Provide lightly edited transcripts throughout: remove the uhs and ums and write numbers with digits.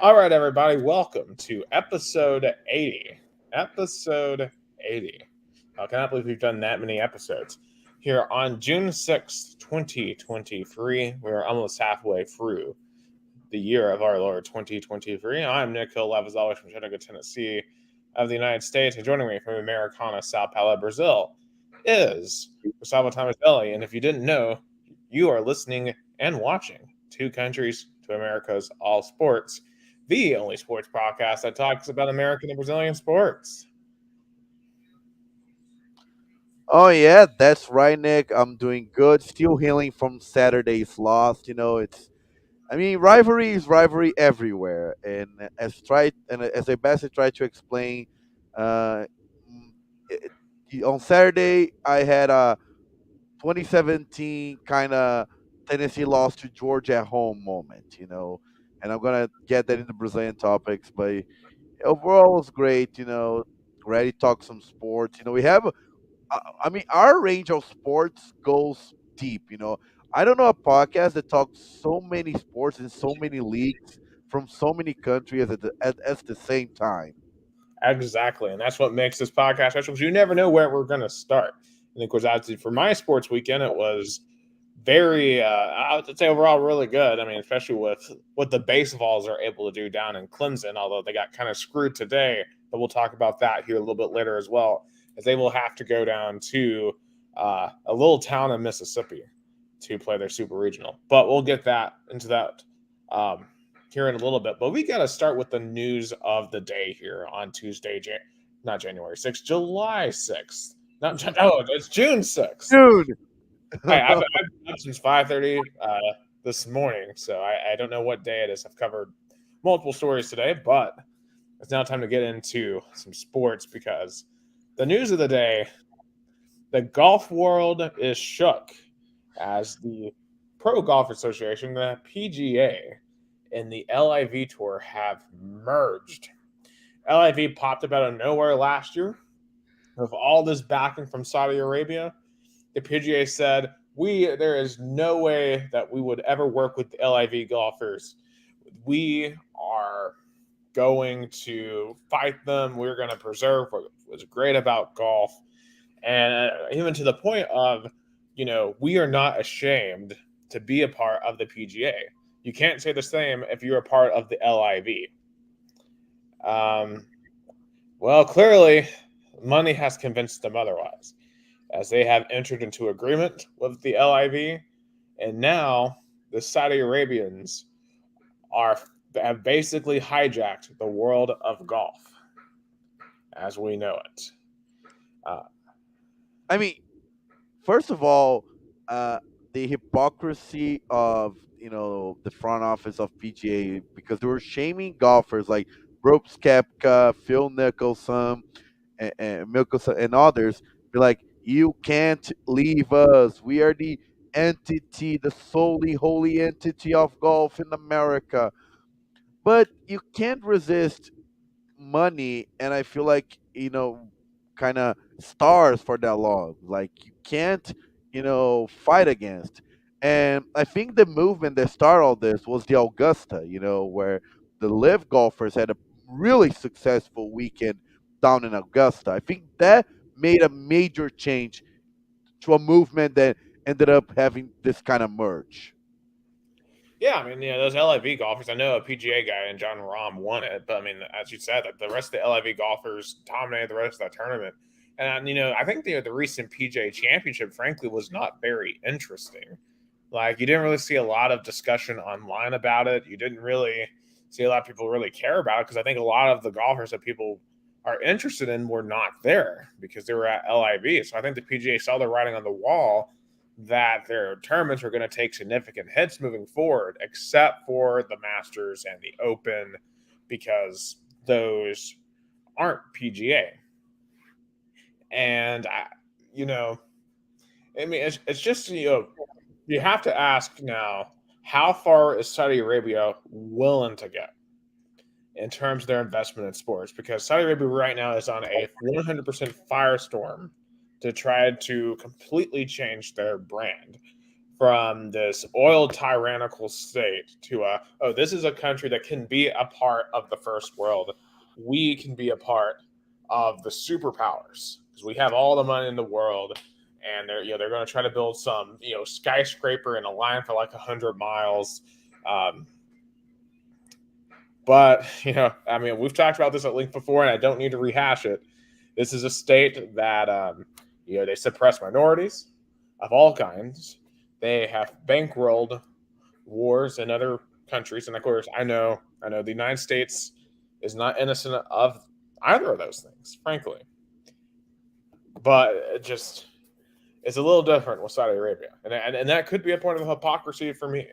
All right, everybody, welcome to episode 80. Episode 80. I cannot believe we've done that many episodes. Here on June 6th, 2023, we're almost halfway through the year of our Lord 2023. I'm Nick Hill, as always, from Chattanooga, Tennessee, of the United States. And joining me from Americana, Sao Paulo, Brazil, is Gustavo Tomazeli. And if you didn't know, you are listening and watching Two Countries, Two Americas, All Sports, the only sports podcast that talks about American and Brazilian sports. Oh yeah, that's right, Nick. I'm doing good. Still healing from Saturday's loss. Rivalry is rivalry everywhere, and as I best try to explain, uh, mm, on Saturday I had a 2017 kind of Tennessee loss to Georgia at home moment. And I'm gonna get that into Brazilian topics, but overall it was great. Ready to talk some sports. We have our range of sports goes deep. I don't know a podcast that talks so many sports in so many leagues from so many countries at the same time. Exactly. And that's what makes this podcast special because you never know where we're going to start. And of course, obviously, for my sports weekend, it was very, I would say overall, really good. I mean, especially with what the baseballs are able to do down in Clemson, although they got kind of screwed today. But we'll talk about that here a little bit later as well, as they will have to go down to a little town in Mississippi to play their super regional. But we'll get that into that um, here in a little bit. But we got to start with the news of the day here on Tuesday, not January 6th, July 6th. Not oh, it's June 6th. Dude. I've been up since 5:30 this morning, so I don't know what day it is. I've covered multiple stories today, but it's now time to get into some sports because the news of the day: the golf world is shook as the Pro Golf Association, the PGA, and the LIV Tour have merged. LIV popped up out of nowhere last year with all this backing from Saudi Arabia. The PGA said, there is no way that we would ever work with the LIV golfers. We are going to fight them. We're going to preserve what was great about golf. And even to the point of, we are not ashamed to be a part of the PGA. You can't say the same if you're a part of the LIV. Well, clearly, money has convinced them otherwise, as they have entered into agreement with the LIV, and now the Saudi Arabians are have basically hijacked the world of golf as we know it. Uh, I mean, first of all, uh, the hypocrisy of the front office of PGA, because they were shaming golfers like Brooks Koepka, Phil Mickelson and others. Be like, you can't leave us. We are the entity, the solely holy entity of golf in America. But you can't resist money, and I feel like kind of stars for that long. Like you can't fight against. And I think the movement that started all this was the Augusta, where the live golfers had a really successful weekend down in Augusta. I think that made a major change to a movement that ended up having this kind of merge. yeah, I mean, those LIV golfers. I know a PGA guy and John Rahm won it, but I mean, as you said, the rest of the LIV golfers dominated the rest of that tournament. And I think the recent PGA Championship, frankly, was not very interesting. Like, you didn't really see a lot of discussion online about it. You didn't really see a lot of people really care about it because I think a lot of the golfers that people are interested in were not there because they were at LIV. So I think the PGA saw the writing on the wall that their tournaments were going to take significant hits moving forward, except for the Masters and the Open, because those aren't PGA. And you know, I mean, it's just you have to ask now, how far is Saudi Arabia willing to go in terms of their investment in sports? Because Saudi Arabia right now is on a 100% firestorm to try to completely change their brand from this oil tyrannical state to oh, this is a country that can be a part of the first world. We can be a part of the superpowers because we have all the money in the world, and they're going to try to build some skyscraper in a line for like 100 miles. Um, but I mean, we've talked about this at length before, and I don't need to rehash it. This is a state that they suppress minorities of all kinds. They have bankrolled wars in other countries, and of course, I know the United States is not innocent of either of those things, frankly. But it just it's a little different with Saudi Arabia, and that could be a point of hypocrisy for me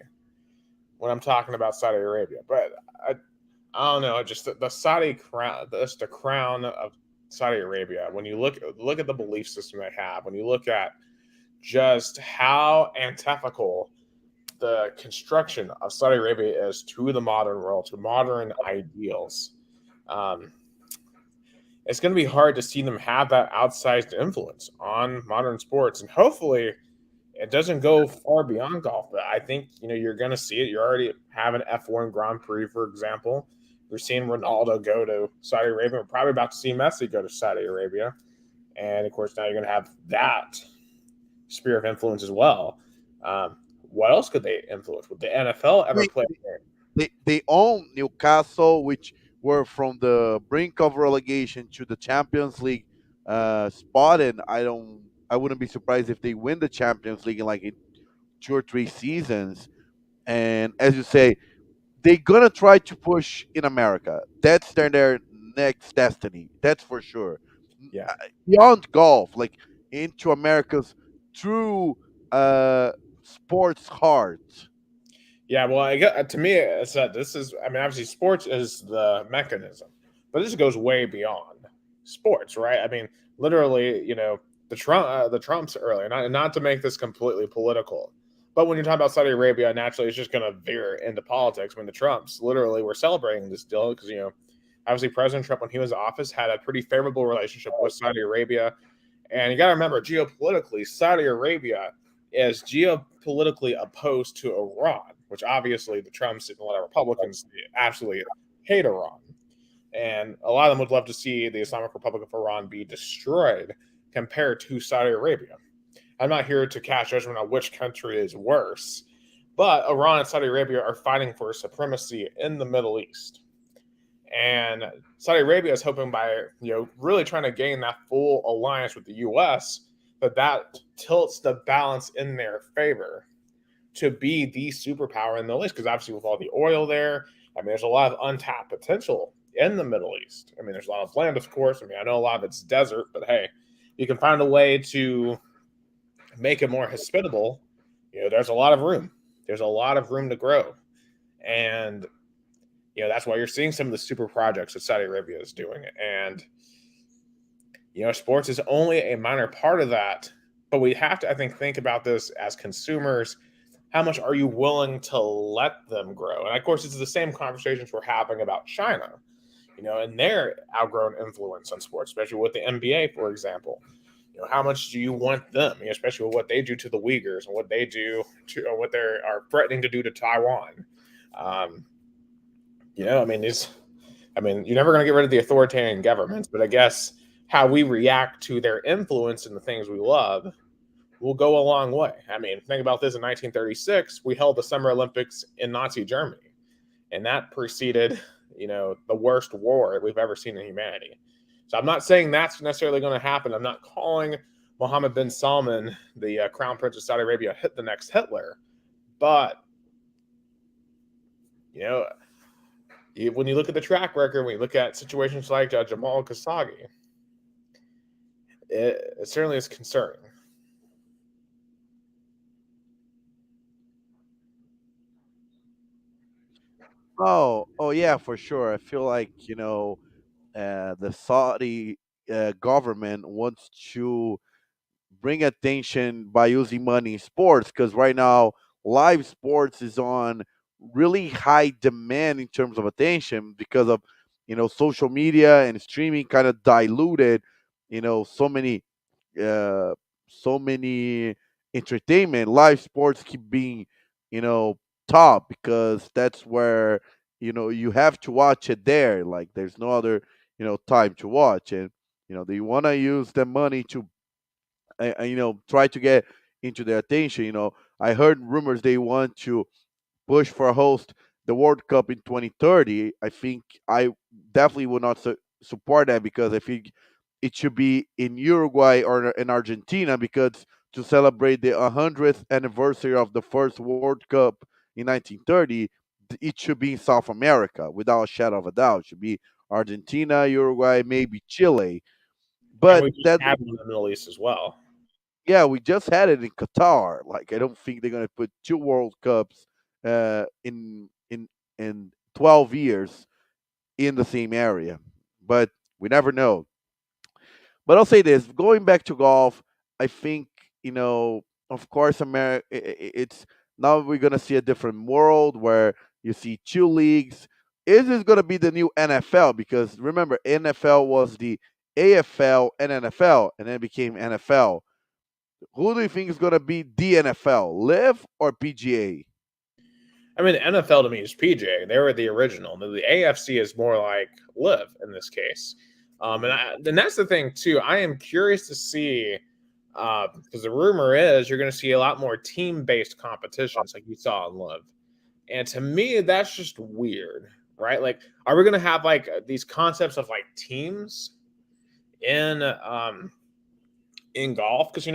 when I'm talking about Saudi Arabia. But I don't know, just the Saudi crown, the crown of Saudi Arabia. When you look at the belief system they have, when you look at just how antithetical the construction of Saudi Arabia is to the modern world, to modern ideals, um, it's going to be hard to see them have that outsized influence on modern sports. And hopefully, it doesn't go far beyond golf. But I think you're going to see it. You already have an F1 Grand Prix, for example. You're seeing Ronaldo go to Saudi Arabia. We're probably about to see Messi go to Saudi Arabia. And of course, now you're going to have that sphere of influence as well. What else could they influence? Would the NFL I ever mean, play a game? they own Newcastle, which were from the brink of relegation to the Champions League spot, and I wouldn't be surprised if they win the Champions League in like in 2 or 3 seasons. And as you say, they're gonna try to push in America. That's their next destiny. That's for sure. Yeah. Beyond golf, like into America's true uh, sports heart. Yeah, well, I get, to me, it's that this is. I mean, obviously, sports is the mechanism, but this goes way beyond sports, right? I mean, literally, the Trumps earlier. Not to make this completely political, but when you're talking about Saudi Arabia, naturally, it's just going to veer into politics. When the Trumps literally were celebrating this deal because obviously, President Trump, when he was in office, had a pretty favorable relationship with Saudi Arabia. And you got to remember, geopolitically, Saudi Arabia is geopolitically opposed to Iran, which obviously the Trumps and a lot of Republicans absolutely hate Iran. And a lot of them would love to see the Islamic Republic of Iran be destroyed compared to Saudi Arabia. I'm not here to cast judgment on which country is worse, but Iran and Saudi Arabia are fighting for supremacy in the Middle East. And Saudi Arabia is hoping by really trying to gain that full alliance with the U.S. that tilts the balance in their favor to be the superpower in the Middle East. Because obviously, with all the oil there, I mean, there's a lot of untapped potential in the Middle East. I mean, there's a lot of land, of course. I mean, I know a lot of it's desert, but hey, you can find a way to make it more hospitable. There's a lot of room. There's a lot of room to grow, and that's why you're seeing some of the super projects that Saudi Arabia is doing. And, sports is only a minor part of that. But we have to, I think about this as consumers. How much are you willing to let them grow? And of course, it's the same conversations we're having about China, and their outgrown influence on sports, especially with the NBA, for example. How much do you want them, especially with what they do to the Uyghurs and what they do to, or what they are threatening to do to Taiwan? Um, I mean, you're never going to get rid of the authoritarian governments, but I guess how we react to their influence and the things we love will go a long way. I mean, think about this: in 1936, we held the Summer Olympics in Nazi Germany, and that preceded, the worst war we've ever seen in humanity. So I'm not saying that's necessarily going to happen. I'm not calling Mohammed bin Salman, the Crown Prince of Saudi Arabia, the next Hitler, but you know when you look at the track record, when you look at situations like Jamal Khashoggi, it certainly is concerning. Oh yeah, for sure. I feel like the Saudi government wants to bring attention by using money in sports because right now live sports is on really high demand in terms of attention because of social media and streaming kind of diluted so many uh, so many entertainment, live sports keep being, you know, top because that's where you have to watch it there. Like there's no other time to watch, and they want to use the money to try to get into their attention. I heard rumors they want to push for host the World Cup in 2030. I think I definitely would not support that because I think it should be in Uruguay or in Argentina because to celebrate the 100th anniversary of the first World Cup in 1930, it should be in South America without a shadow of a doubt. It should be Argentina, Uruguay, maybe Chile. And But we just that have it in the Middle East as well. yeah, we just had it in Qatar. Like I don't think they're gonna put two World Cups in 12 years in the same area. But we never know. But I'll say this: going back to golf, I think of course, America. It's now we're gonna see a different world where you see two leagues. Is this gonna be the new NFL? Because remember, NFL was the AFL and NFL, and then it became NFL. Who do you think is going to be the NFL, Live or PGA? I mean, the NFL to me is PJ. They were the original. The AFC is more like Live in this case. And that's the thing too. I am curious to see because the rumor is you're going to see a lot more team-based competitions like you saw in Live. And to me, that's just weird, right? Like, are we going to have like these concepts of like teams in golf? Because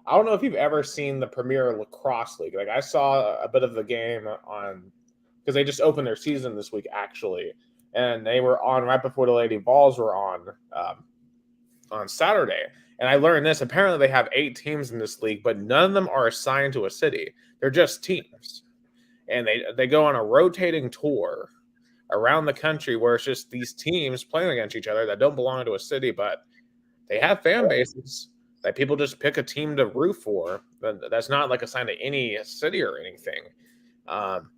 I don't know if you've ever seen the Premier Lacrosse League. Like I saw a bit of the game on because they just opened their season this week actually, and they were on right before the Lady Balls were on Saturday. And I learned this. Apparently, they have 8 teams in this league, but none of them are assigned to a city. They're just teams, and they go on a rotating tour around the country where it's just these teams playing against each other that don't belong to a city, but they have fan bases that people just pick a team to root for. That's not like assigned to any city or anything. Um,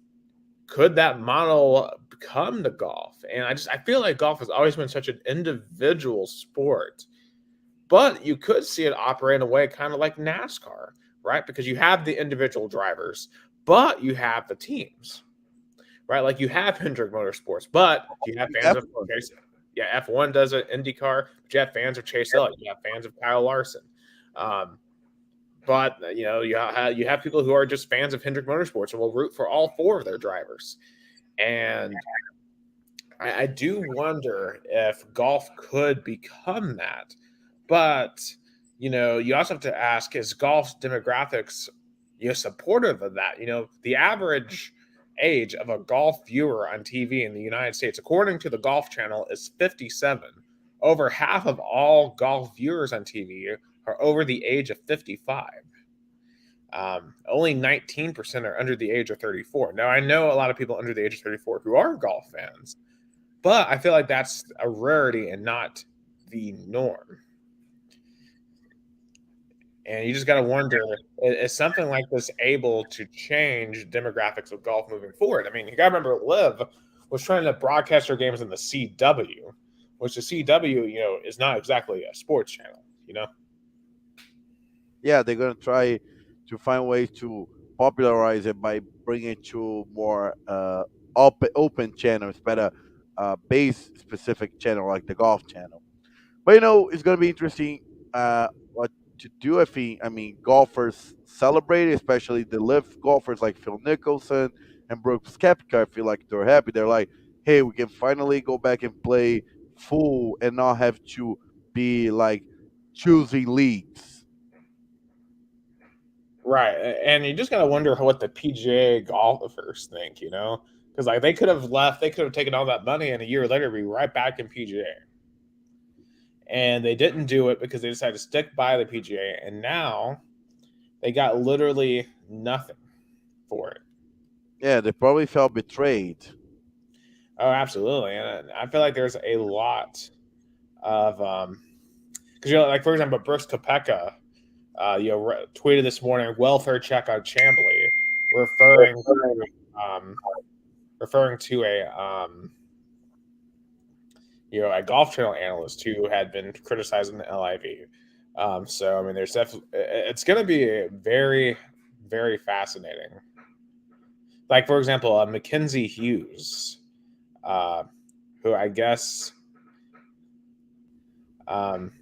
could that model come to golf? And I feel like golf has always been such an individual sport, but you could see it operate in a way kind of like NASCAR, right? Because you have the individual drivers, but you have the teams, right? Like you have Hendrick Motorsports, but you have fans of Chase. Yeah, F1 does it, IndyCar, but you have fans of Chase Elliott, you have fans of Kyle Larson. Um, but you have people who are just fans of Hendrick Motorsports and will root for all 4 of their drivers. And I do wonder if golf could become that. But you also have to ask: is golf's demographics supportive of that? The average age of a golf viewer on TV in the United States, according to the Golf Channel, is 57. Over half of all golf viewers on TV are over the age of 55. Only 19% are under the age of 34. Now, I know a lot of people under the age of 34 who are golf fans, but I feel like that's a rarity and not the norm. And you just got to wonder, is something like this able to change demographics of golf moving forward? I mean, you got to remember, Liv was trying to broadcast their games in the CW, which the CW, is not exactly a sports channel. Yeah, they're gonna try to find ways to popularize it by bringing it to more open channels, better base specific channel like the golf channel. But it's gonna be interesting what to do. I mean, golfers celebrate, especially the live golfers like Phil Mickelson and Brooks Koepka. I feel like they're happy. They're like, hey, we can finally go back and play full and not have to be like choosing leagues. Right. And you just got to wonder what the PGA golfers think. Because like they could have left, they could have taken all that money, and a year later be right back in PGA. And they didn't do it because they decided to stick by the PGA, and now they got literally nothing for it. Yeah, they probably felt betrayed. Oh, absolutely. And I feel like there's a lot of because like for example, Brooks Koepka, tweeted this morning welfare check on Chambly, referring to a Golf Channel analyst who had been criticizing the LIV. So I mean, there's definitely it's going to be very, very fascinating. Like for example, Mackenzie Hughes, uh, who I guess um,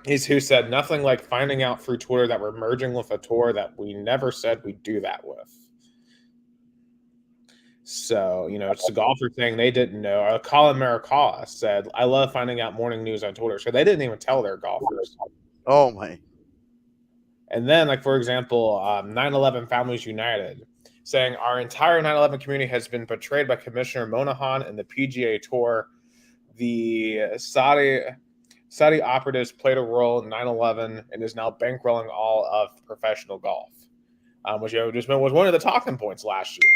he's who said nothing like finding out through Twitter that we're merging with a tour that we never said we'd do that with. So, it's a golfer thing they didn't know. Colin Maricala said, I love finding out morning news on Twitter. So they didn't even tell their golfers. Oh my. And then, like, for example, 9/11 Families United saying our entire 9/11 community has been betrayed by Commissioner Monahan and the PGA Tour. The Saudi operatives played a role in 9/11 and is now bankrolling all of professional golf, which just was one of the talking points last year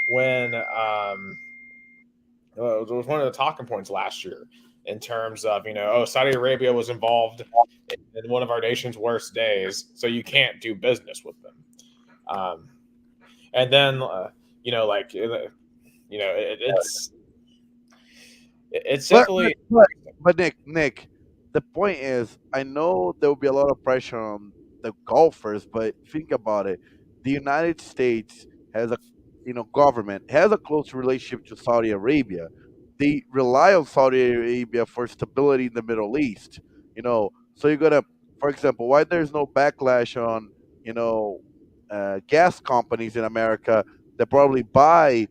when it was one of the talking points last year in terms of Saudi Arabia was involved in one of our nation's worst days, so you can't do business with them. Um, and then like it's But but definitely but, but Nick, the point is, I know there will be a lot of pressure on the golfers, but think about it. The United States has a government has a close relationship to Saudi Arabia. They rely on Saudi Arabia for stability in the Middle East. So you're gonna, for example, why there's no backlash on gas companies in America that probably buy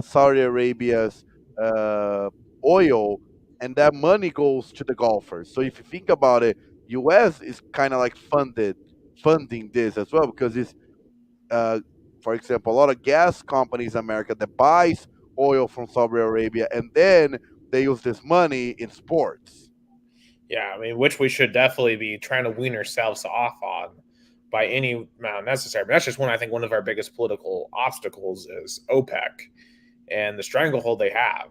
Saudi Arabia's uh, oil, and that money goes to the golfers. So if you think about it, U.S. is kind of like funding this as well because it's, uh, for example, a lot of gas companies in America that buys oil from Saudi Arabia, and then they use this money in sports. yeah. I mean, which we should definitely be trying to wean ourselves off on by any amount necessary. But that's just one. I think one of our biggest political obstacles is OPEC and the stranglehold they have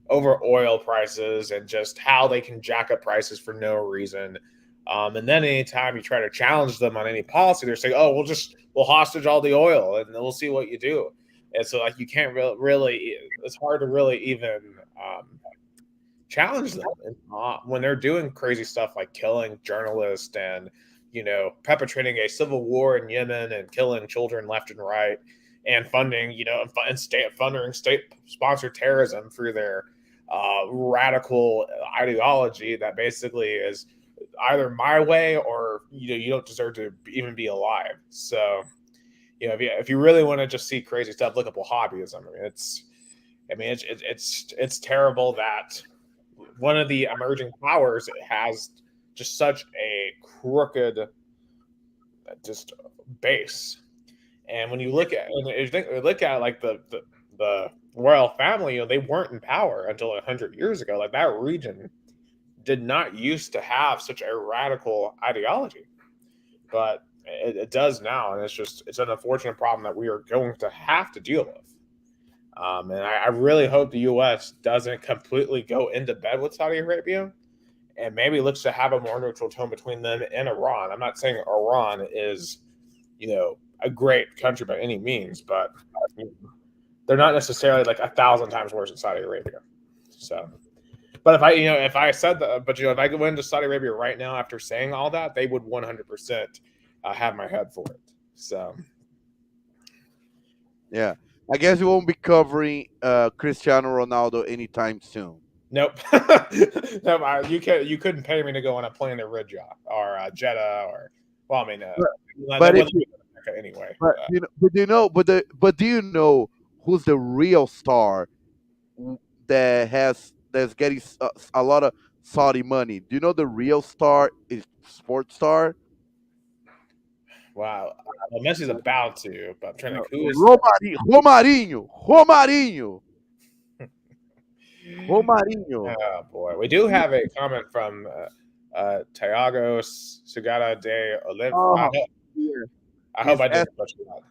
over oil prices and just how they can jack up prices for no reason. And then anytime you try to challenge them on any policy, they're saying, "Oh, we'll hostage all the oil and we'll see what you do." And so, like, you can't really it's hard to really even challenge them when they're doing crazy stuff like killing journalists and perpetrating a civil war in Yemen and killing children left and right and funding state sponsored terrorism through their radical ideology that basically is either my way or you don't deserve to even be alive. So if you really want to just see crazy stuff, look up Wahhabism. It's terrible that one of the emerging powers has just such a crooked just base. And when you look at like the royal family, they weren't in power until 100 years ago. Like that region did not used to have such a radical ideology, but it does now, and it's an unfortunate problem that we are going to have to deal with. And I really hope the U.S. doesn't completely go into bed with Saudi Arabia and maybe looks to have a more neutral tone between them and Iran. I'm not saying Iran is, a great country by any means, but they're not necessarily like 1,000 times worse than Saudi Arabia. So, but if I said that, but if I go into Saudi Arabia right now after saying all that, they would 100% have my head for it. So, Yeah, I guess we won't be covering Cristiano Ronaldo anytime soon. nope, no, you couldn't pay me to go on a plane to Riyadh or Jeddah or well, I mean, But, that but if wasn't anyway. but do you know who's the real star that's getting a lot of Saudi money? Do you know the real star is sports star? Wow, well, Messi's about to, but I'm trying to think who is. Romarinho. Romarinho. Oh boy, we do have a comment from Tiago Segata de Olive. Oh, yeah. I hope He's I ask, didn't butcher that.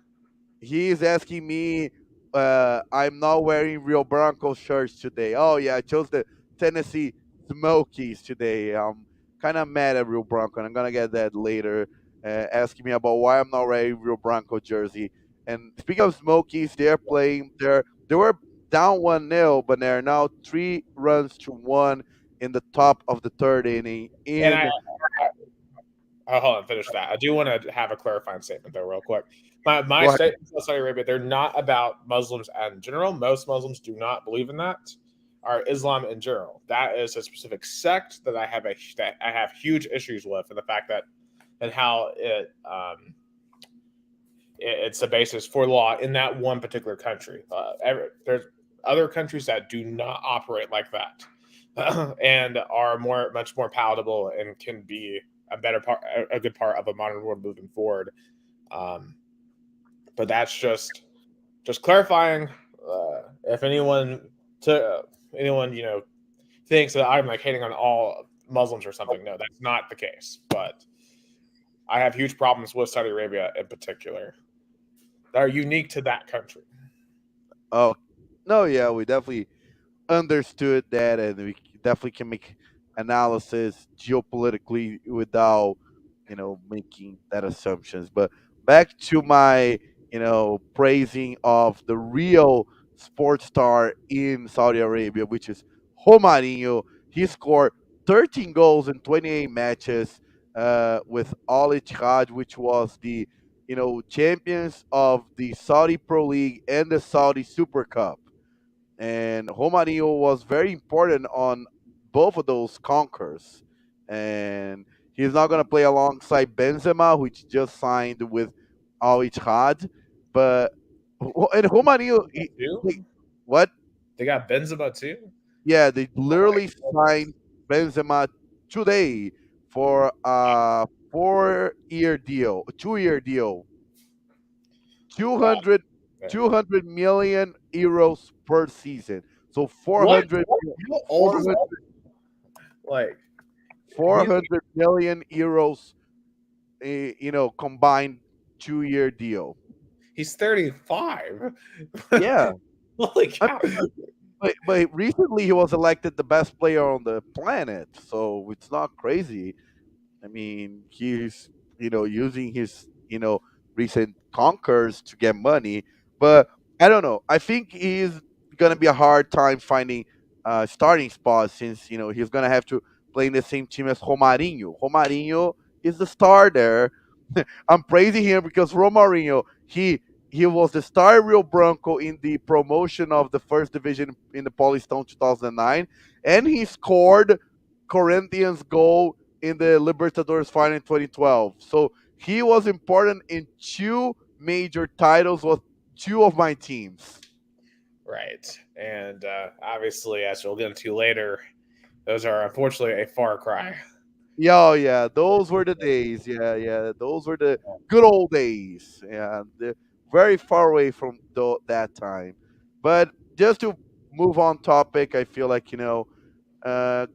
he is asking me. I'm not wearing Rio Broncos shirts today. Oh yeah, I chose the Tennessee Smokies today. I'm kind of mad at Rio Bronco, and I'm gonna get that later. Asking me about why I'm not wearing Rio Bronco jersey. And speaking of Smokies, they're playing. They were down 1-0, but they're now 3 runs to one in the top of the third inning And I in hold on, finish that. I do want to have a clarifying statement though, real quick. My Go ahead. statements about Saudi Arabia, they're not about Muslims in general. Most Muslims do not believe in that. Or Islam in general. That is a specific sect that I have huge issues with, and the fact that and how it's the basis for law in that one particular country. There's other countries that do not operate like that, and are much more palatable and can be a good part of a modern world moving forward. Um, but that's just clarifying. If anyone thinks that I'm like hating on all Muslims or something, no, that's not the case. But I have huge problems with Saudi Arabia in particular that are unique to that country. Oh, no, yeah, we definitely understood that, and we definitely can make analysis geopolitically without making that assumptions. But back to my praising of the real sports star in Saudi Arabia, which is Romarinho. He scored 13 goals in 28 matches with Al Ittihad, which was the champions of the Saudi Pro League and the Saudi Super Cup. And Romarinho was very important on both of those conquers. And he's not going to play alongside Benzema, which just signed with Al Ittihad. But and Romarinho, Too? what? They got Benzema too. Yeah, they Oh my literally goodness! signed Benzema today for a 4-year deal, a 2-year deal, Wow. 200, Yeah. 200 million euros per season. So What? 400, How old is 400 that? Like four he's hundred million euros, combined 2-year deal. he's 35. Yeah, Holy I cow! mean, but recently he was elected the best player on the planet, so it's not crazy. I mean, he's using his recent conquers to get money, but I don't know. I think he's gonna be a hard time finding starting spot since he's gonna have to play in the same team as Romarinho. Romarinho is the star there. I'm praising him because Romarinho he was the star Rio Branco in the promotion of the first division in the Paulista 2009, and he scored Corinthians goal in the Libertadores final in 2012. So he was important in two major titles with two of my teams. Right, and obviously, as we'll get into later, those are unfortunately a far cry. Yeah, oh, yeah, those were the days. Yeah, yeah, those were the good old days. Yeah, they're very far away from that time. But just to move on topic, I feel like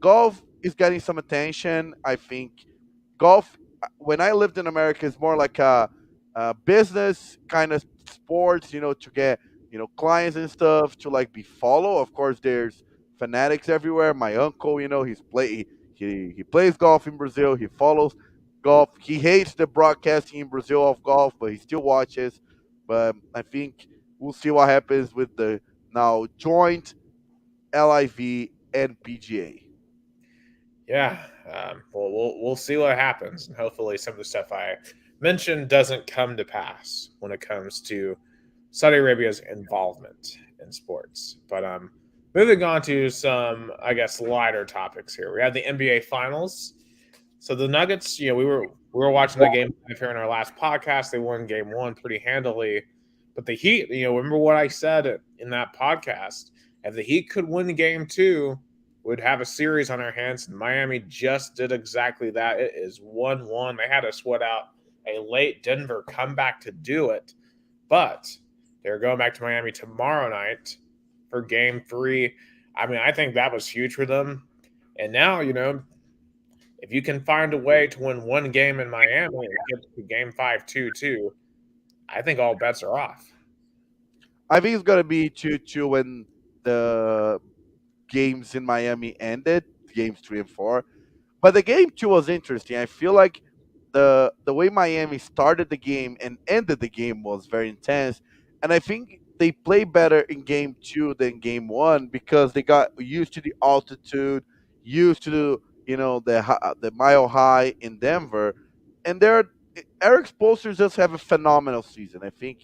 golf is getting some attention. I think golf, when I lived in America, is more like a business kind of sports, to get clients and stuff to like be follow. Of course, there's fanatics everywhere. My uncle, he plays golf in Brazil. He follows golf. He hates the broadcasting in Brazil of golf, but he still watches. But I think we'll see what happens with the now joint LIV and PGA. Yeah, well, we'll see what happens, and hopefully, some of the stuff I mentioned doesn't come to pass when it comes to Saudi Arabia's involvement in sports. But moving on to some, I guess, lighter topics here. We had the NBA Finals. So the Nuggets, we were watching the game here in our last podcast. They won Game One pretty handily, but the Heat, remember what I said in that podcast? If the Heat could win Game Two, we'd have a series on our hands. And Miami just did exactly that. It is 1-1. They had to sweat out a late Denver comeback to do it, but they're going back to Miami tomorrow night for Game Three. I mean, I think that was huge for them. And now, if you can find a way to win one game in Miami and get to Game 5 2-2, I think all bets are off. I think it's gonna be 2-2 when the games in Miami ended, games 3 and 4. But the game two was interesting. I feel like the way Miami started the game and ended the game was very intense, and I think they played better in game two than game one because they got used to the altitude, used to the mile high in Denver. and there, Eric Spoelstra just have a phenomenal season. I think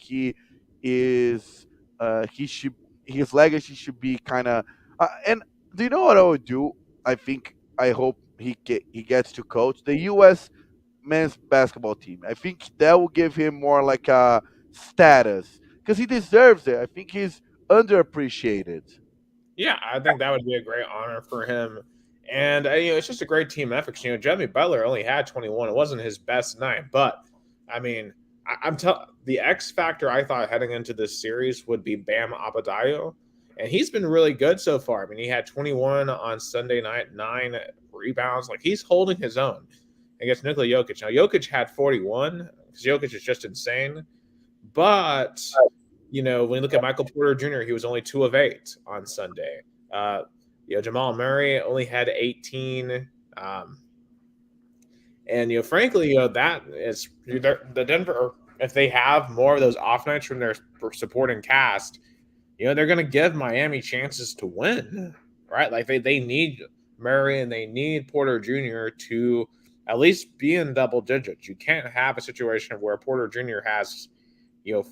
is he should his legacy should be kind of and do you know what I would do? I hope he gets to coach the U.S. men's basketball team. I think that will give him more like a status because he deserves it. I think he's underappreciated. Yeah, I think that would be a great honor for him. And it's just a great team effort. Jimmy Butler only had 21. It wasn't his best night, but I mean, I'm telling the X factor I thought heading into this series would be Bam Adebayo, and he's been really good so far. I mean, he had 21 on Sunday night, 9 rebounds. Like he's holding his own against Nikola Jokic. Now Jokic had 41 because Jokic is just insane, but when you look at Michael Porter Jr., he was only 2 of 8 on Sunday. Uh, Jamal Murray only had 18. And frankly, that is the Denver. If they have more of those off nights from their supporting cast, they're going to give Miami chances to win, right? Like they need Murray and they need Porter Jr. to at least be in double digits. You can't have a situation where Porter Jr. has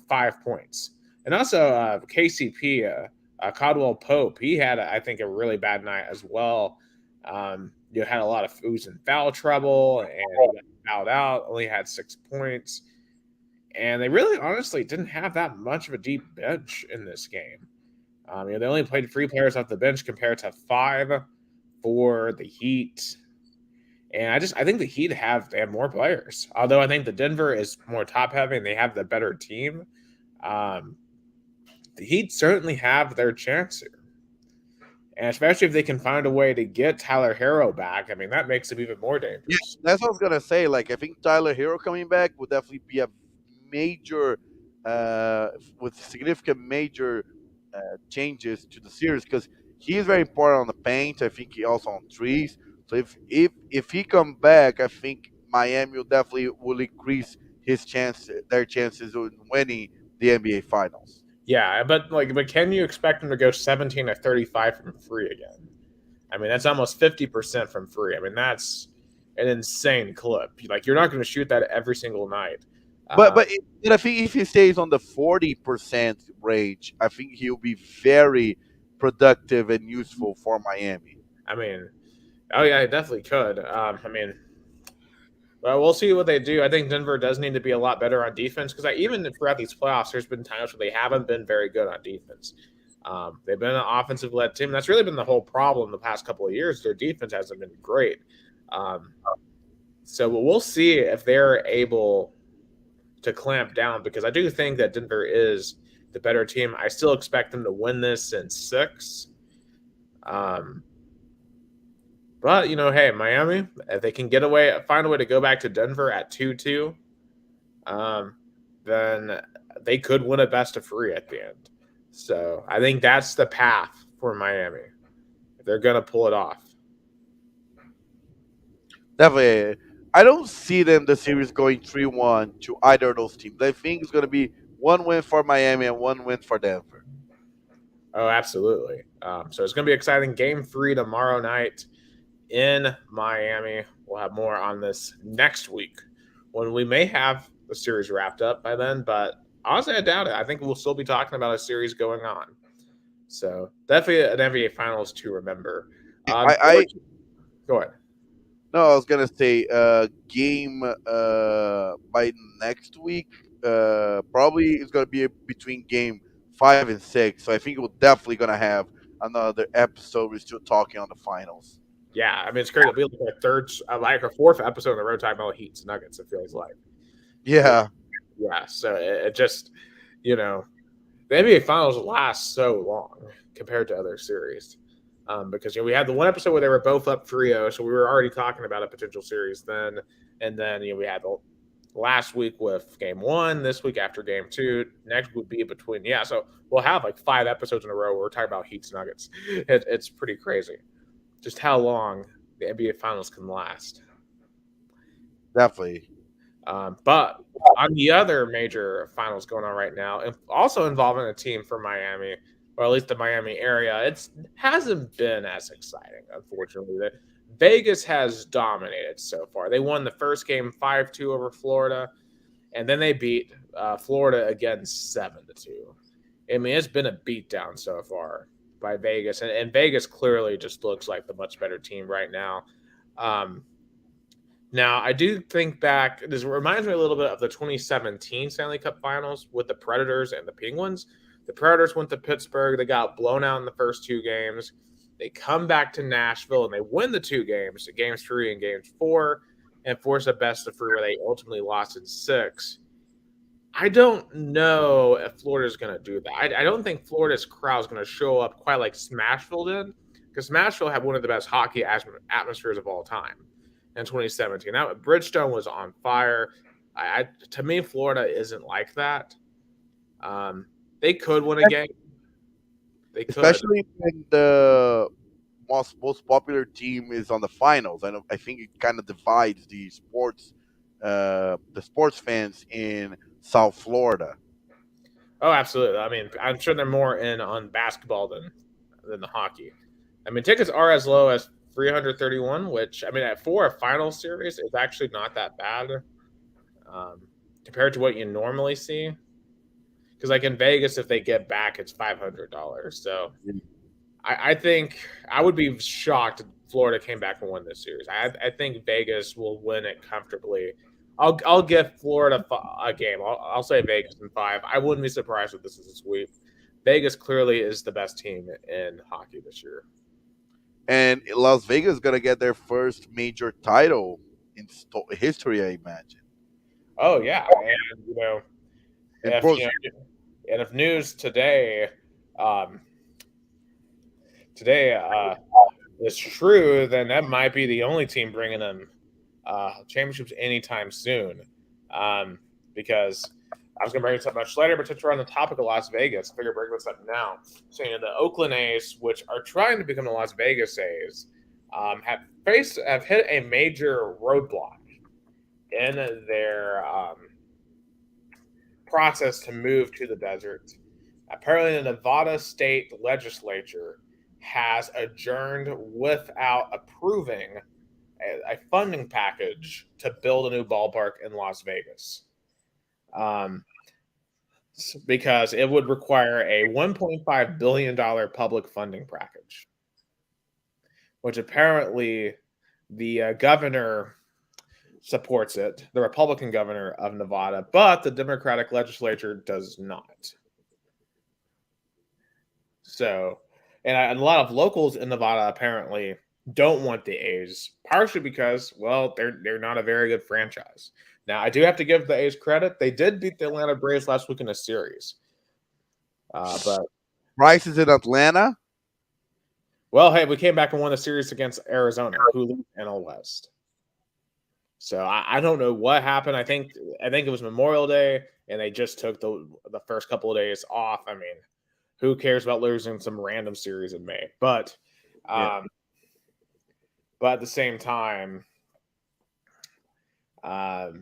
5 points. And also KCP, Caldwell Pope, he had, I think, a really bad night as well. Had a lot of fouls and foul trouble, and he got fouled out, only had 6 points. And they really, honestly, didn't have that much of a deep bench in this game. They only played 3 players off the bench compared to 5 for the Heat. And I think the Heat they have more players. Although I think the Denver is more top heavy and they have the better team. The Heat certainly have their chance here. And especially if they can find a way to get Tyler Hero back, I mean, that makes them even more dangerous. Yeah, that's what I was gonna say. Like, I think Tyler Hero coming back would definitely be a major, with significant major changes to the series because he is very important on the paint. I think he also on threes. So if he come back, I think Miami will increase their chances of winning the NBA Finals. Yeah, but can you expect them to go 17 to 35 from free again? I mean, that's almost 50% from free. I mean, that's an insane clip. Like, you're not going to shoot that every single night. But I think if he stays on the 40% range, I think he'll be very productive and useful for Miami. I mean, oh yeah, it definitely could. Well, we'll see what they do. I think Denver does need to be a lot better on defense because even throughout these playoffs, there's been times where they haven't been very good on defense. They've been an offensive-led team. That's really been the whole problem the past couple of years. Their defense hasn't been great. So we'll see if they're able to clamp down because I do think that Denver is the better team. I still expect them to win this in 6. But, hey, Miami, if they can find a way to go back to Denver at 2-2, then they could win a best of 3 at the end. So I think that's the path for Miami. If they're going to pull it off. Definitely. I don't see the series going 3-1 to either of those teams. I think it's going to be 1 win for Miami and 1 win for Denver. Oh, absolutely. So it's going to be exciting. Game 3 tomorrow night in Miami. We'll have more on this next week when we may have the series wrapped up by then, but honestly, I doubt it. I think we'll still be talking about a series going on. So definitely an NBA Finals to remember. Go ahead. No, I was gonna say game by next week. Probably it's gonna be between game 5 and 6. So I think we're definitely gonna have another episode. We're still talking on the finals. Yeah, I mean it's great. It'll be like our 4th episode in the road talking about Heat's Nuggets. It feels like. Yeah. Yeah. So it just, the NBA Finals last so long compared to other series. Because we had the one episode where they were both up 3-0, so we were already talking about a potential series then. And then we had the last week with game 1, this week after game 2. Next would be between so we'll have like 5 episodes in a row where we're talking about Heat's Nuggets. It's pretty crazy, just how long the NBA Finals can last. Definitely. But on the other major finals going on right now, and also involving a team from Miami, or at least the Miami area, it hasn't been as exciting, unfortunately. Vegas has dominated so far. They won the first game 5-2 over Florida, and then they beat Florida again 7-2. I mean, it's been a beatdown so far by Vegas, and Vegas clearly just looks like the much better team right now. Um, Now, I do think back, this reminds me a little bit of the 2017 Stanley Cup Finals with the Predators and the Penguins. The Predators went to Pittsburgh. They got blown out in the first two games. They come back to Nashville and they win the two games, games 3 and games 4, and force a best of 3 where they ultimately lost in 6. I don't know if Florida's going to do that. I don't think Florida's crowd is going to show up quite like Smashville did, because Smashville had one of the best hockey atmospheres of all time in 2017. Now, Bridgestone was on fire. To me, Florida isn't like that. They could win a game. They could. Especially when the most popular team is on the finals. I think it kind of divides the sports fans in South Florida. Oh, absolutely. I mean, I'm sure they're more in on basketball than the hockey. I mean, tickets are as low as 331, which I mean, for a final series, is actually not that bad um, compared to what you normally see. Because like in Vegas, if they get back, it's $500. So I think I would be shocked if Florida came back and won this series. I think Vegas will win it comfortably. I'll give Florida a game. I'll say Vegas in 5. I wouldn't be surprised if this is a sweep. Vegas clearly is the best team in hockey this year. And Las Vegas is gonna get their first major title in history, I imagine. Oh yeah, and if Bros, and if news um, today is true, then that might be the only team bringing them championships anytime soon. Because I was going to bring this up much later, but since we're on the topic of Las Vegas, I figure bring this up now. So, the Oakland A's, which are trying to become the Las Vegas A's, have hit a major roadblock in their process to move to the desert. Apparently, the Nevada state legislature has adjourned without approving a funding package to build a new ballpark in Las Vegas. Because it would require a $1.5 billion public funding package, which apparently the governor supports it, the Republican governor of Nevada, but the Democratic legislature does not. So, and a lot of locals in Nevada apparently don't want the A's, partially because, well, they're not a very good franchise. Now, I do have to give the A's credit; they did beat the Atlanta Braves last week in a series. But Bryce is in Atlanta. Well, hey, we came back and won the series against Arizona, who leads NL West. So I don't know what happened. I think it was Memorial Day, and they just took the first couple of days off. I mean, who cares about losing some random series in May? But but at the same time, I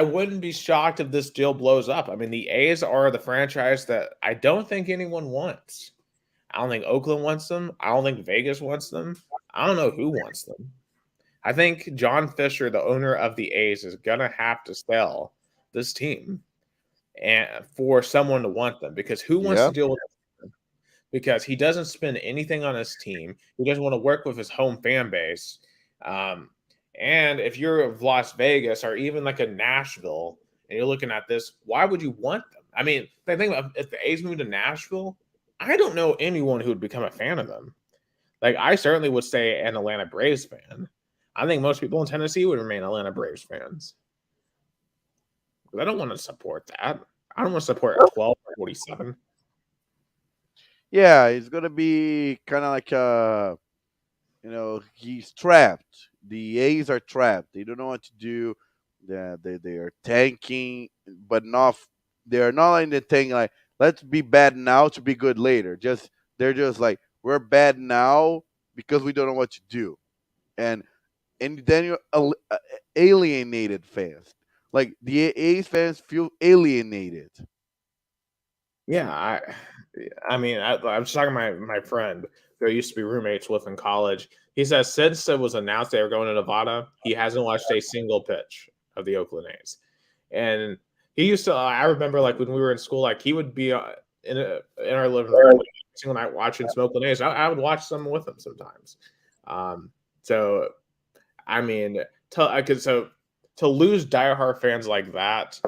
wouldn't be shocked if this deal blows up. I mean, the A's are the franchise that I don't think anyone wants. I don't think Oakland wants them. I don't think Vegas wants them. I don't know who wants them. I think John Fisher, the owner of the A's, is going to have to sell this team and for someone to want them, because who wants to deal with them? Because he doesn't spend anything on his team. He doesn't want to work with his home fan base. And if you're of Las Vegas or even like a Nashville and you're looking at this, why would you want them? I mean, the thing about if the A's moved to Nashville, I don't know anyone who would become a fan of them. Like, I certainly would say an Atlanta Braves fan. I think most people in Tennessee would remain Atlanta Braves fans. But I don't want to support that. I don't want to support 12 or 47. Yeah, it's gonna be kind of like he's trapped. The A's are trapped. They don't know what to do. They are tanking, but not. They are not like the tank. Like, let's be bad now to be good later. They're just like, we're bad now because we don't know what to do, and then you're alienated fans. Like, the A's fans feel alienated. Yeah, I mean, I was talking to my friend who I used to be roommates with in college. He says since it was announced they were going to Nevada, he hasn't watched a single pitch of the Oakland A's. And he used to. I remember like when we were in school, like he would be in our living room like, single night watching some Oakland A's. I would watch some with him sometimes. So I mean, to lose diehard fans like that,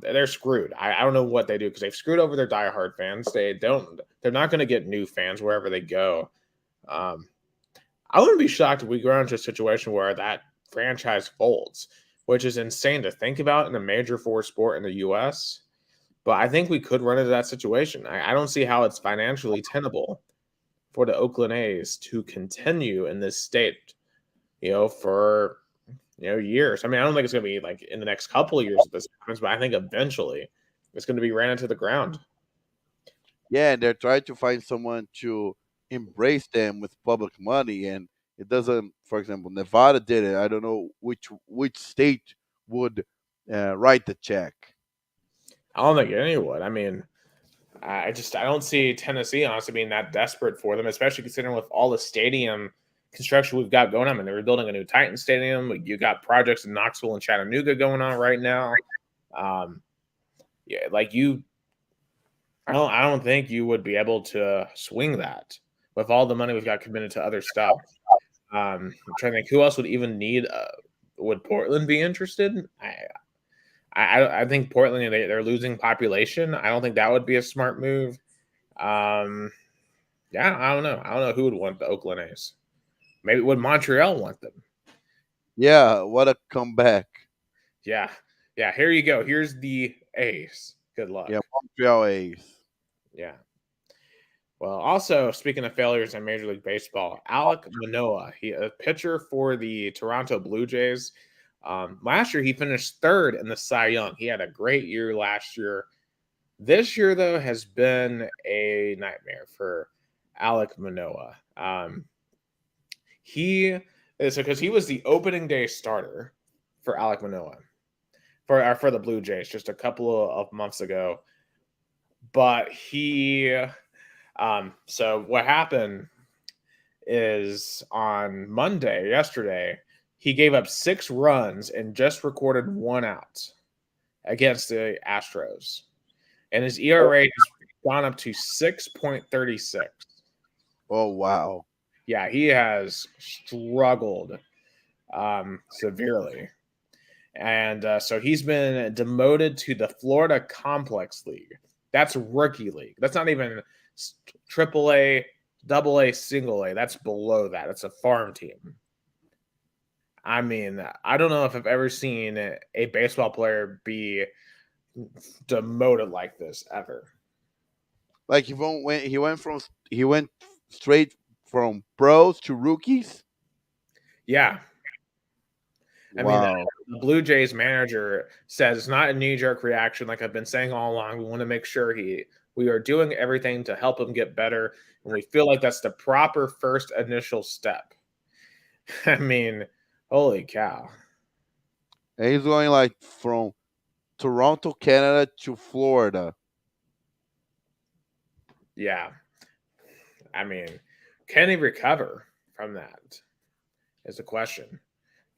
they're screwed. I don't know what they do because they've screwed over their diehard fans. They're not going to get new fans wherever they go. I wouldn't be shocked if we go into a situation where that franchise folds, which is insane to think about in a major four sport in the U.S. But I think we could run into that situation. I don't see how it's financially tenable for the Oakland A's to continue in this state, for years. I mean, I don't think it's going to be like in the next couple of years that this happens, but I think eventually it's going to be ran into the ground. Yeah, and they're trying to find someone to embrace them with public money, and it doesn't. For example, Nevada did it. I don't know which state would write the check. I don't think any would. I mean, I don't see Tennessee honestly being that desperate for them, especially considering with all the stadium construction we've got going on. I mean, they're building a new Titan Stadium. You got projects in Knoxville and Chattanooga going on right now. I don't think you would be able to swing that with all the money we've got committed to other stuff. I'm trying to think who else would even need. Would Portland be interested? I think Portland they're losing population. I don't think that would be a smart move. Yeah, I don't know. I don't know who would want the Oakland A's. Maybe would Montreal want them? Yeah, what a comeback! Yeah. Here you go. Here's the A's. Good luck. Yeah, Montreal A's. Yeah. Well, also speaking of failures in Major League Baseball, Alek Manoah, a pitcher for the Toronto Blue Jays. Last year he finished third in the Cy Young. He had a great year last year. This year, though, has been a nightmare for Alek Manoah. He was the opening day starter for Alek Manoah for the Blue Jays just a couple of months ago. But so what happened is on Monday, yesterday, he gave up 6 runs and just recorded 1 out against the Astros. And his ERA has gone up to 6.36. Oh, wow. Yeah, he has struggled severely. And so he's been demoted to the Florida Complex League. That's rookie league. That's not even AAA, AA, single A. That's below that. It's a farm team. I mean, I don't know if I've ever seen a baseball player be demoted like this ever. Like he went straight from pros to rookies. Yeah. I Wow. mean, the Blue Jays manager says it's not a knee-jerk reaction like I've been saying all along. We want to make sure we are doing everything to help him get better, and we feel like that's the proper first initial step. I mean, holy cow. And he's going like from Toronto, Canada to Florida. Yeah. I mean, can he recover from that is the question.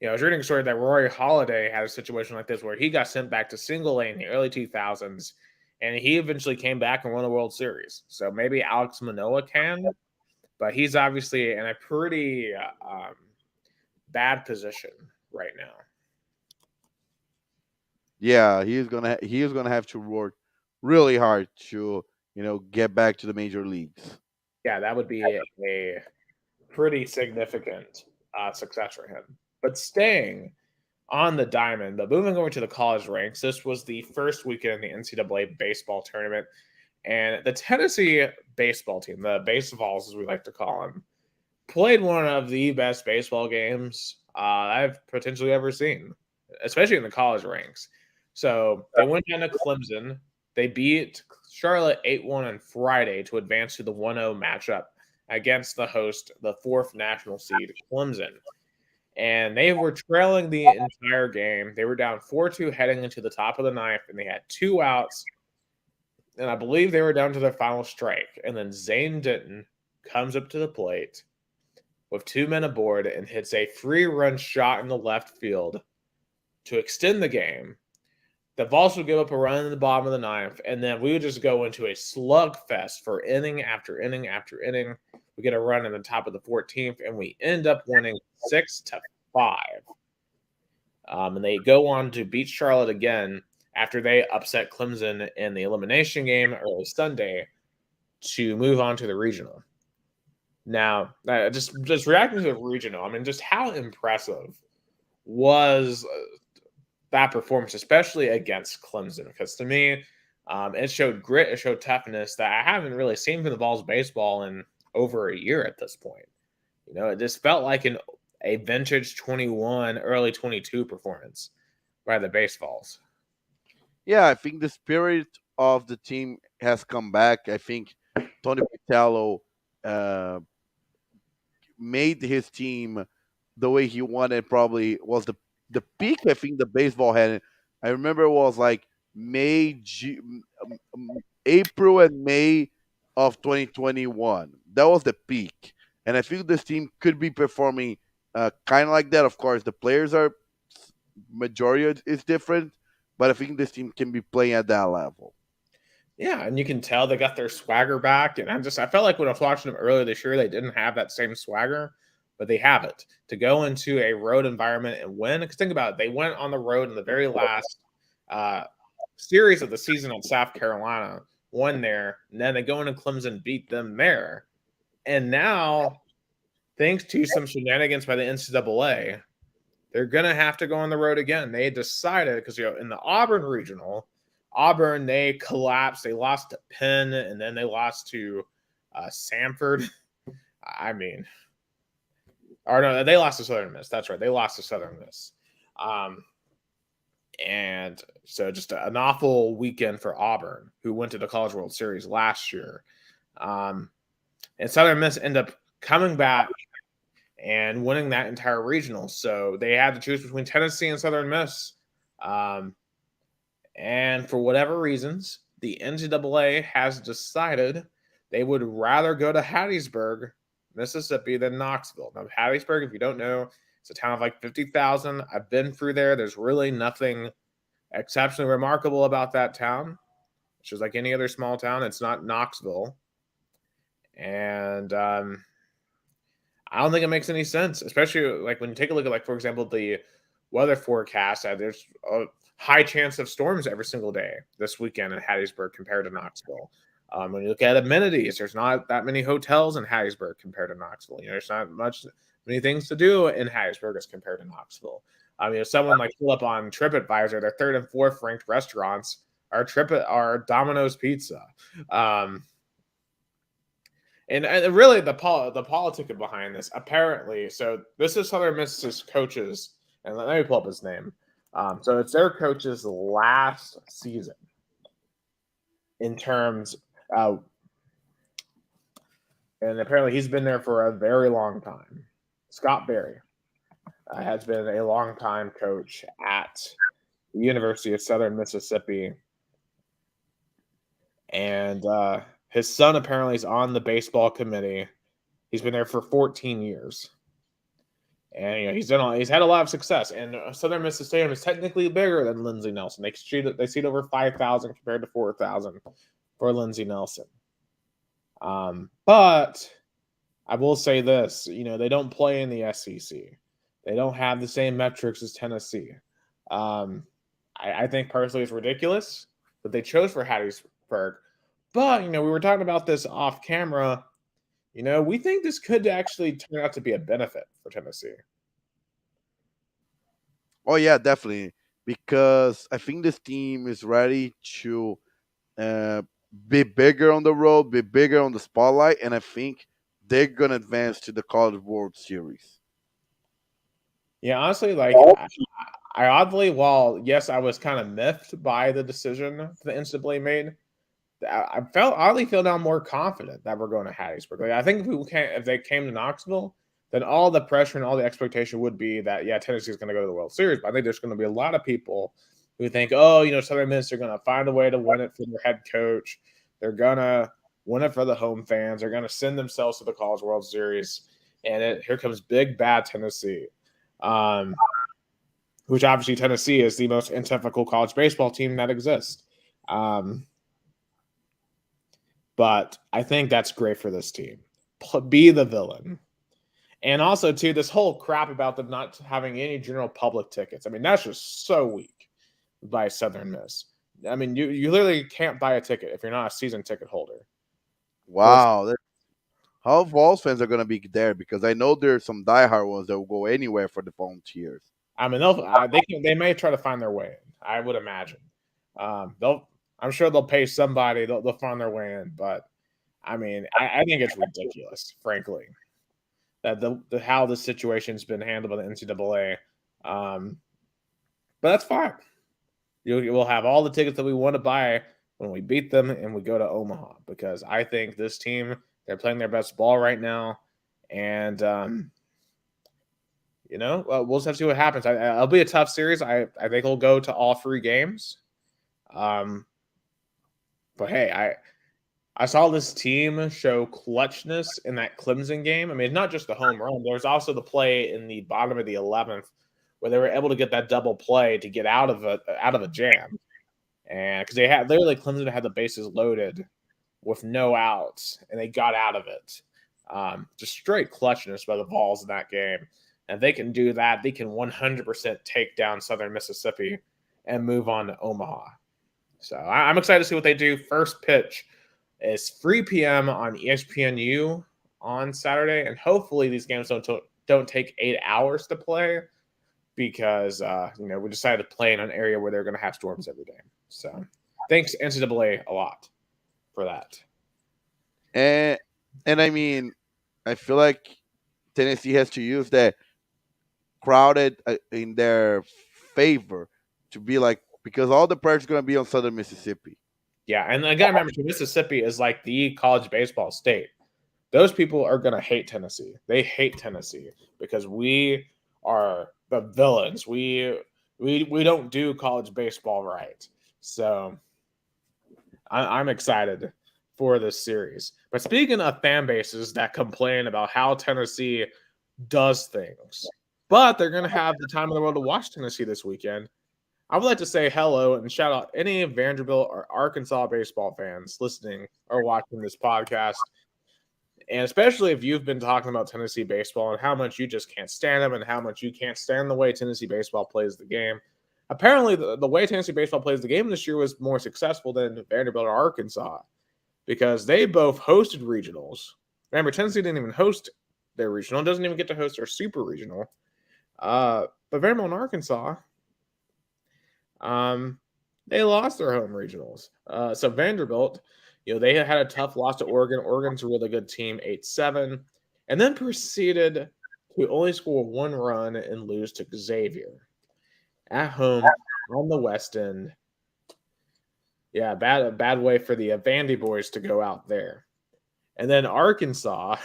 I was reading a story that Rory Halladay had a situation like this where he got sent back to single A in the early 2000s, and he eventually came back and won the World Series. So maybe Alek Manoah can, but he's obviously in a pretty bad position right now. Yeah, he is gonna have to work really hard to get back to the major leagues. Yeah, that would be a pretty significant success for him. But staying on the diamond, but moving over to the college ranks, this was the first weekend in the NCAA baseball tournament, and the Tennessee baseball team, the Baseballs as we like to call them, played one of the best baseball games I've potentially ever seen, especially in the college ranks. So they went down to Clemson. They beat Charlotte 8-1 on Friday to advance to the 1-0 matchup against the host, the 4th national seed, Clemson. And they were trailing the entire game. They were down 4-2 heading into the top of the 9th, and they had 2 outs. And I believe they were down to their final strike. And then Zane Denton comes up to the plate with 2 men aboard and hits a 3-run shot in the left field to extend the game. The Vols would give up a run in the bottom of the ninth, and then we would just go into a slugfest for inning after inning after inning. We get a run in the top of the 14th, and we end up winning 6-5. And they go on to beat Charlotte again after they upset Clemson in the elimination game early Sunday to move on to the regional. Now, just reacting to the regional, I mean, just how impressive was that performance, especially against Clemson? Because to me, it showed grit, it showed toughness that I haven't really seen from the Vols baseball in over a year at this point. It just felt like a vintage 21, early 22 performance by the baseballs. Yeah, I think the spirit of the team has come back. I think Tony Pitello made his team the way he wanted. Probably was the peak. I think the baseball had. I remember it was like April and May of 2021. That was the peak, and I think this team could be performing kind of like that. Of course, the players are majority is different, but I think this team can be playing at that level. Yeah, and you can tell they got their swagger back. And I felt like when I was watching them earlier this year, they didn't have that same swagger, but they have it to go into a road environment and win. Because think about it, they went on the road in the very last series of the season at South Carolina, won there, and then they go into Clemson, beat them there. And now, thanks to some shenanigans by the NCAA, they're going to have to go on the road again. They decided, because in the Auburn regional, Auburn, they collapsed. They lost to Penn, and then they lost to Samford. I mean, or no, they lost to Southern Miss. That's right. They lost to Southern Miss. And so just an awful weekend for Auburn, who went to the College World Series last year. And Southern Miss ended up coming back and winning that entire regional. So they had to choose between Tennessee and Southern Miss. And for whatever reasons, the NCAA has decided they would rather go to Hattiesburg, Mississippi, than Knoxville. Now, Hattiesburg, if you don't know, it's a town of like 50,000. I've been through there. There's really nothing exceptionally remarkable about that town. It's just like any other small town. It's not Knoxville. And I don't think it makes any sense, especially like when you take a look at, like, for example, the weather forecast. There's a high chance of storms every single day this weekend in Hattiesburg compared to Knoxville. When you look at amenities, there's not that many hotels in Hattiesburg compared to Knoxville. There's not many things to do in Hattiesburg as compared to Knoxville. Someone like pull up on TripAdvisor, their third and fourth ranked restaurants are Domino's Pizza. And really the politic behind this, apparently, so this is Southern Miss's coaches, and let me pull up his name. So it's their coach's last season in terms of, and apparently he's been there for a very long time. Scott Berry has been a long-time coach at the University of Southern Mississippi. And his son apparently is on the baseball committee. He's been there for 14 years. And he's had a lot of success. And Southern Miss Stadium is technically bigger than Lindsey Nelson. They seat over 5,000 compared to 4,000 for Lindsey Nelson. But I will say this: they don't play in the SEC. They don't have the same metrics as Tennessee. I think personally it's ridiculous that they chose for Hattiesburg. But we were talking about this off camera. We think this could actually turn out to be a benefit for Tennessee. Oh yeah, definitely. Because I think this team is ready to be bigger on the road, be bigger on the spotlight, and I think they're gonna advance to the College World Series. Yeah, honestly, I oddly, while yes, I was kind of miffed by the decision the NCAA made, I oddly feel now more confident that we're going to Hattiesburg. Like, I think if they came to Knoxville, then all the pressure and all the expectation would be that Tennessee is going to go to the World Series. But I think there's going to be a lot of people who think, Southern Miss are going to find a way to win it for their head coach. They're gonna win it for the home fans. They're going to send themselves to the College World Series, and here comes big bad Tennessee, which obviously Tennessee is the most antithetical college baseball team that exists. But I think that's great for this team. Be the villain. And also, too, this whole crap about them not having any general public tickets. I mean, that's just so weak by Southern Miss. I mean, you literally can't buy a ticket if you're not a season ticket holder. Wow. How Vols fans are going to be there? Because I know there's some diehard ones that will go anywhere for the Volunteers. I mean, they may try to find their way in. I would imagine. I'm sure they'll pay somebody. They'll find their way in. But I mean, I think it's ridiculous, frankly, that the how the situation's been handled by the NCAA. But that's fine. We'll have all the tickets that we want to buy when we beat them and we go to Omaha, because I think this team, they're playing their best ball right now, and we'll just have to see what happens. It'll be a tough series. I think we'll go to all 3 games. But hey, I saw this team show clutchness in that Clemson game. I mean, not just the home run. There's also the play in the bottom of the 11th where they were able to get that double play to get out of a jam, and because they had literally Clemson had the bases loaded with no outs, and they got out of it. Just straight clutchness by the Vols in that game. And they can do that. They can 100% take down Southern Mississippi and move on to Omaha. So I'm excited to see what they do. First pitch is 3 p.m. on ESPNU on Saturday, and hopefully these games don't take 8 hours to play, because we decided to play in an area where they're going to have storms every day. So thanks NCAA a lot for that. And I mean, I feel like Tennessee has to use that crowded in their favor to be like, because all the pressure is going to be on Southern Mississippi. Yeah, and I got to remember, Mississippi is like the college baseball state. Those people are going to hate Tennessee. They hate Tennessee because we are the villains. We don't do college baseball right. So I'm excited for this series. But speaking of fan bases that complain about how Tennessee does things, but they're going to have the time in the world to watch Tennessee this weekend, I would like to say hello and shout out any Vanderbilt or Arkansas baseball fans listening or watching this podcast. And especially if you've been talking about Tennessee baseball and how much you just can't stand them and how much you can't stand the way Tennessee baseball plays the game. Apparently, the way Tennessee baseball plays the game this year was more successful than Vanderbilt or Arkansas, because they both hosted regionals. Remember, Tennessee didn't even host their regional. It doesn't even get to host their super regional. But Vanderbilt and Arkansas, they lost their home regionals. So Vanderbilt, they had a tough loss to Oregon. Oregon's a really good team, 8-7, and then proceeded to only score 1 run and lose to Xavier at home on the West End. Yeah, bad way for the Vandy boys to go out there. And then Arkansas.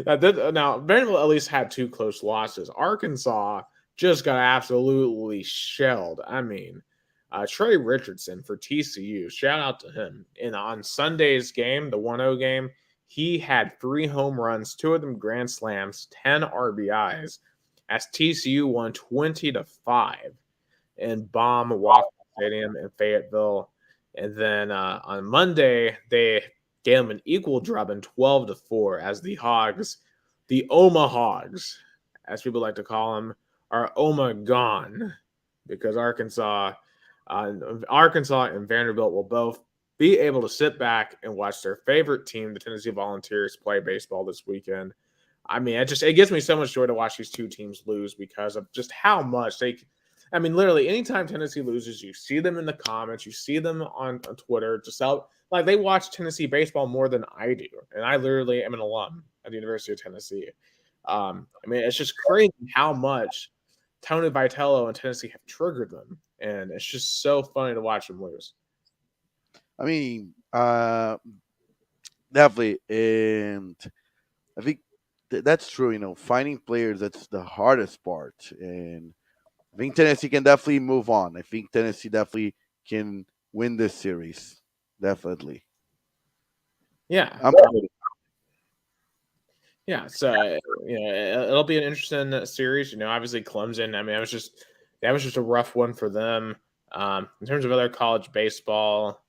Now, Vanderbilt at least had 2 close losses. Arkansas just got absolutely shelled. I mean, Trey Richardson for TCU, shout out to him. And on Sunday's game, the 1-0 game, he had 3 home runs, 2 of them grand slams, 10 RBIs, as TCU won 20-5 in Baum Walker Stadium in Fayetteville. And then on Monday, they gave them an equal drubbing, 12-4, as the Hogs, the Omahogs, as people like to call them, are gone, because Arkansas and Vanderbilt will both be able to sit back and watch their favorite team, the Tennessee Volunteers, play baseball this weekend. I mean, it gives me so much joy to watch these 2 teams lose because of just how much literally anytime Tennessee loses, you see them in the comments, you see them on Twitter, just out like they watch Tennessee baseball more than I do. And I literally am an alum at the University of Tennessee. It's just crazy how much Tony Vitello and Tennessee have triggered them. And it's just so funny to watch them lose. I mean, definitely. And I think that's true. Finding players, that's the hardest part. And I think Tennessee can definitely move on. I think Tennessee definitely can win this series. Definitely. Yeah, I'm yeah. So it'll be an interesting series. Obviously Clemson. I mean, that was just a rough one for them. In terms of other college baseball,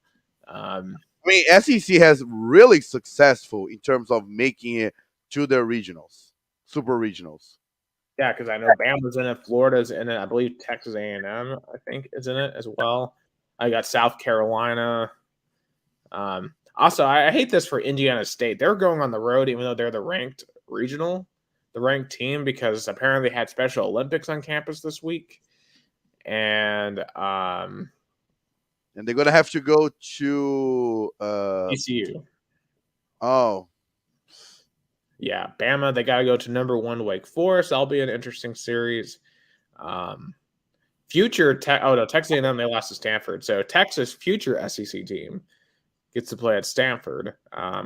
I mean, SEC has really successful in terms of making it to their regionals, super regionals. yeah, because I know Bama's in it, Florida's in it. I believe Texas A&M, I think, is in it as well. I got South Carolina. Also, I hate this for Indiana State. They're going on the road, even though they're the ranked team, because apparently they had Special Olympics on campus this week, and And they're gonna have to go to ECU. oh, Yeah, Bama. They got to go to number 1 Wake Forest. That'll be an interesting series. Um, oh no, Texas A&M, they lost to Stanford. So Texas future SEC team gets to play at Stanford.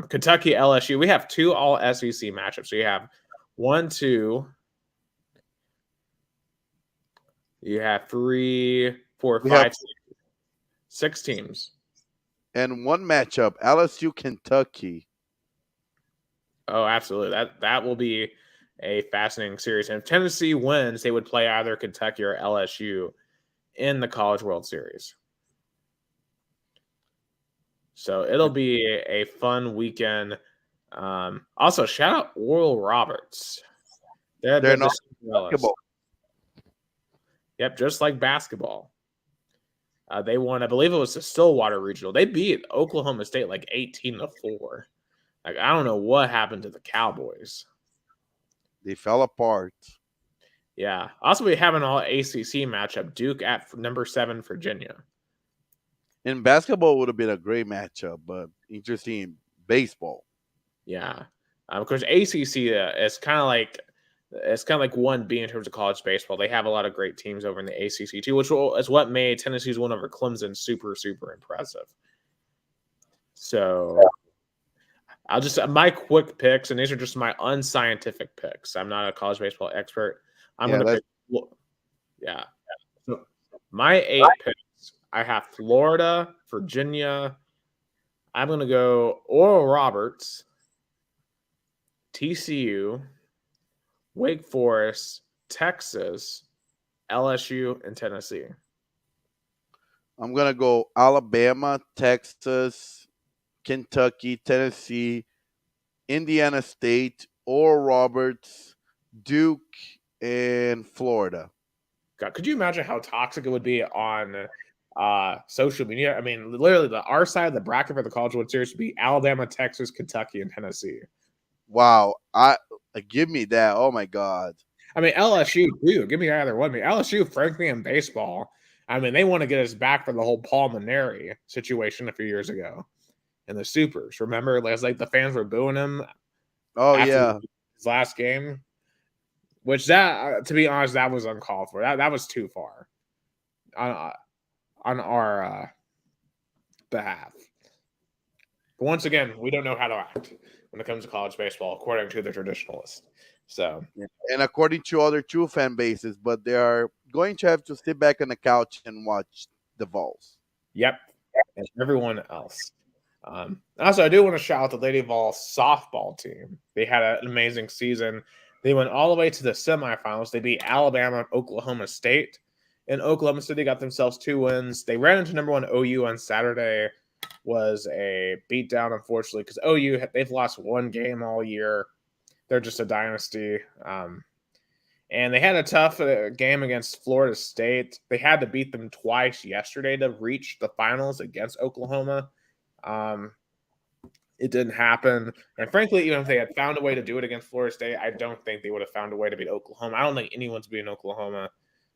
Kentucky, LSU. We have 2 all SEC matchups. So you have 1, 2. You have 3, 4, we have 5, 6 teams. and one matchup, LSU Kentucky. Oh, absolutely. That will be a fascinating series. And if Tennessee wins, they would play either Kentucky or LSU in the College World Series. So it'll be a fun weekend. Also, shout out Oral Roberts. They're not basketball. Yep, just like basketball. They won, I believe it was the Stillwater Regional. They beat Oklahoma State like 18-4. Like, I don't know what happened to the Cowboys. They fell apart. Yeah. Also, we have an all ACC matchup: Duke at number 7 Virginia. In basketball would have been a great matchup, but interesting in baseball. Yeah, because ACC is kind of like 1B in terms of college baseball. They have a lot of great teams over in the ACC too, which is what made Tennessee's win over Clemson super impressive. So I'll just my quick picks, and these are just my unscientific picks. I'm not a college baseball expert. I'm going to pick. Yeah. So my 8 picks, I have Florida, Virginia. I'm going to go Oral Roberts, TCU, Wake Forest, Texas, LSU, and Tennessee. I'm gonna go Alabama, Texas, Kentucky, Tennessee, Indiana State, Oral Roberts, Duke, and Florida. God, could you imagine how toxic it would be on social media? I mean, literally, our side of the bracket for the College World Series would be Alabama, Texas, Kentucky, and Tennessee. Wow, give me that. Oh my god. I mean, LSU too. Give me either one. I mean, LSU, frankly, in baseball, I mean, they want to get us back for the whole Paul Maneri situation a few years ago in the Supers. Remember, like the fans were booing him. Oh yeah, his last game. Which that, to be honest, that was uncalled for. That was too far on our behalf. But once again, we don't know how to act when it comes to college baseball, according to the traditionalists. So, and according to other true fan bases, but they are going to have to sit back on the couch and watch the Vols. Yep, and everyone else. Also, I do want to shout out the Lady Vols softball team. They had an amazing season. They went all the way to the semifinals. They beat Alabama and Oklahoma State. And Oklahoma City got themselves 2 wins. They ran into number 1 OU on Saturday. Was a beatdown, unfortunately, because OU, they've lost 1 game all year. They're just a dynasty. And they had a tough game against Florida State. They had to beat them twice yesterday to reach the finals against Oklahoma. It didn't happen. And frankly, even if they had found a way to do it against Florida State, I don't think they would have found a way to beat Oklahoma. I don't think anyone's beating Oklahoma.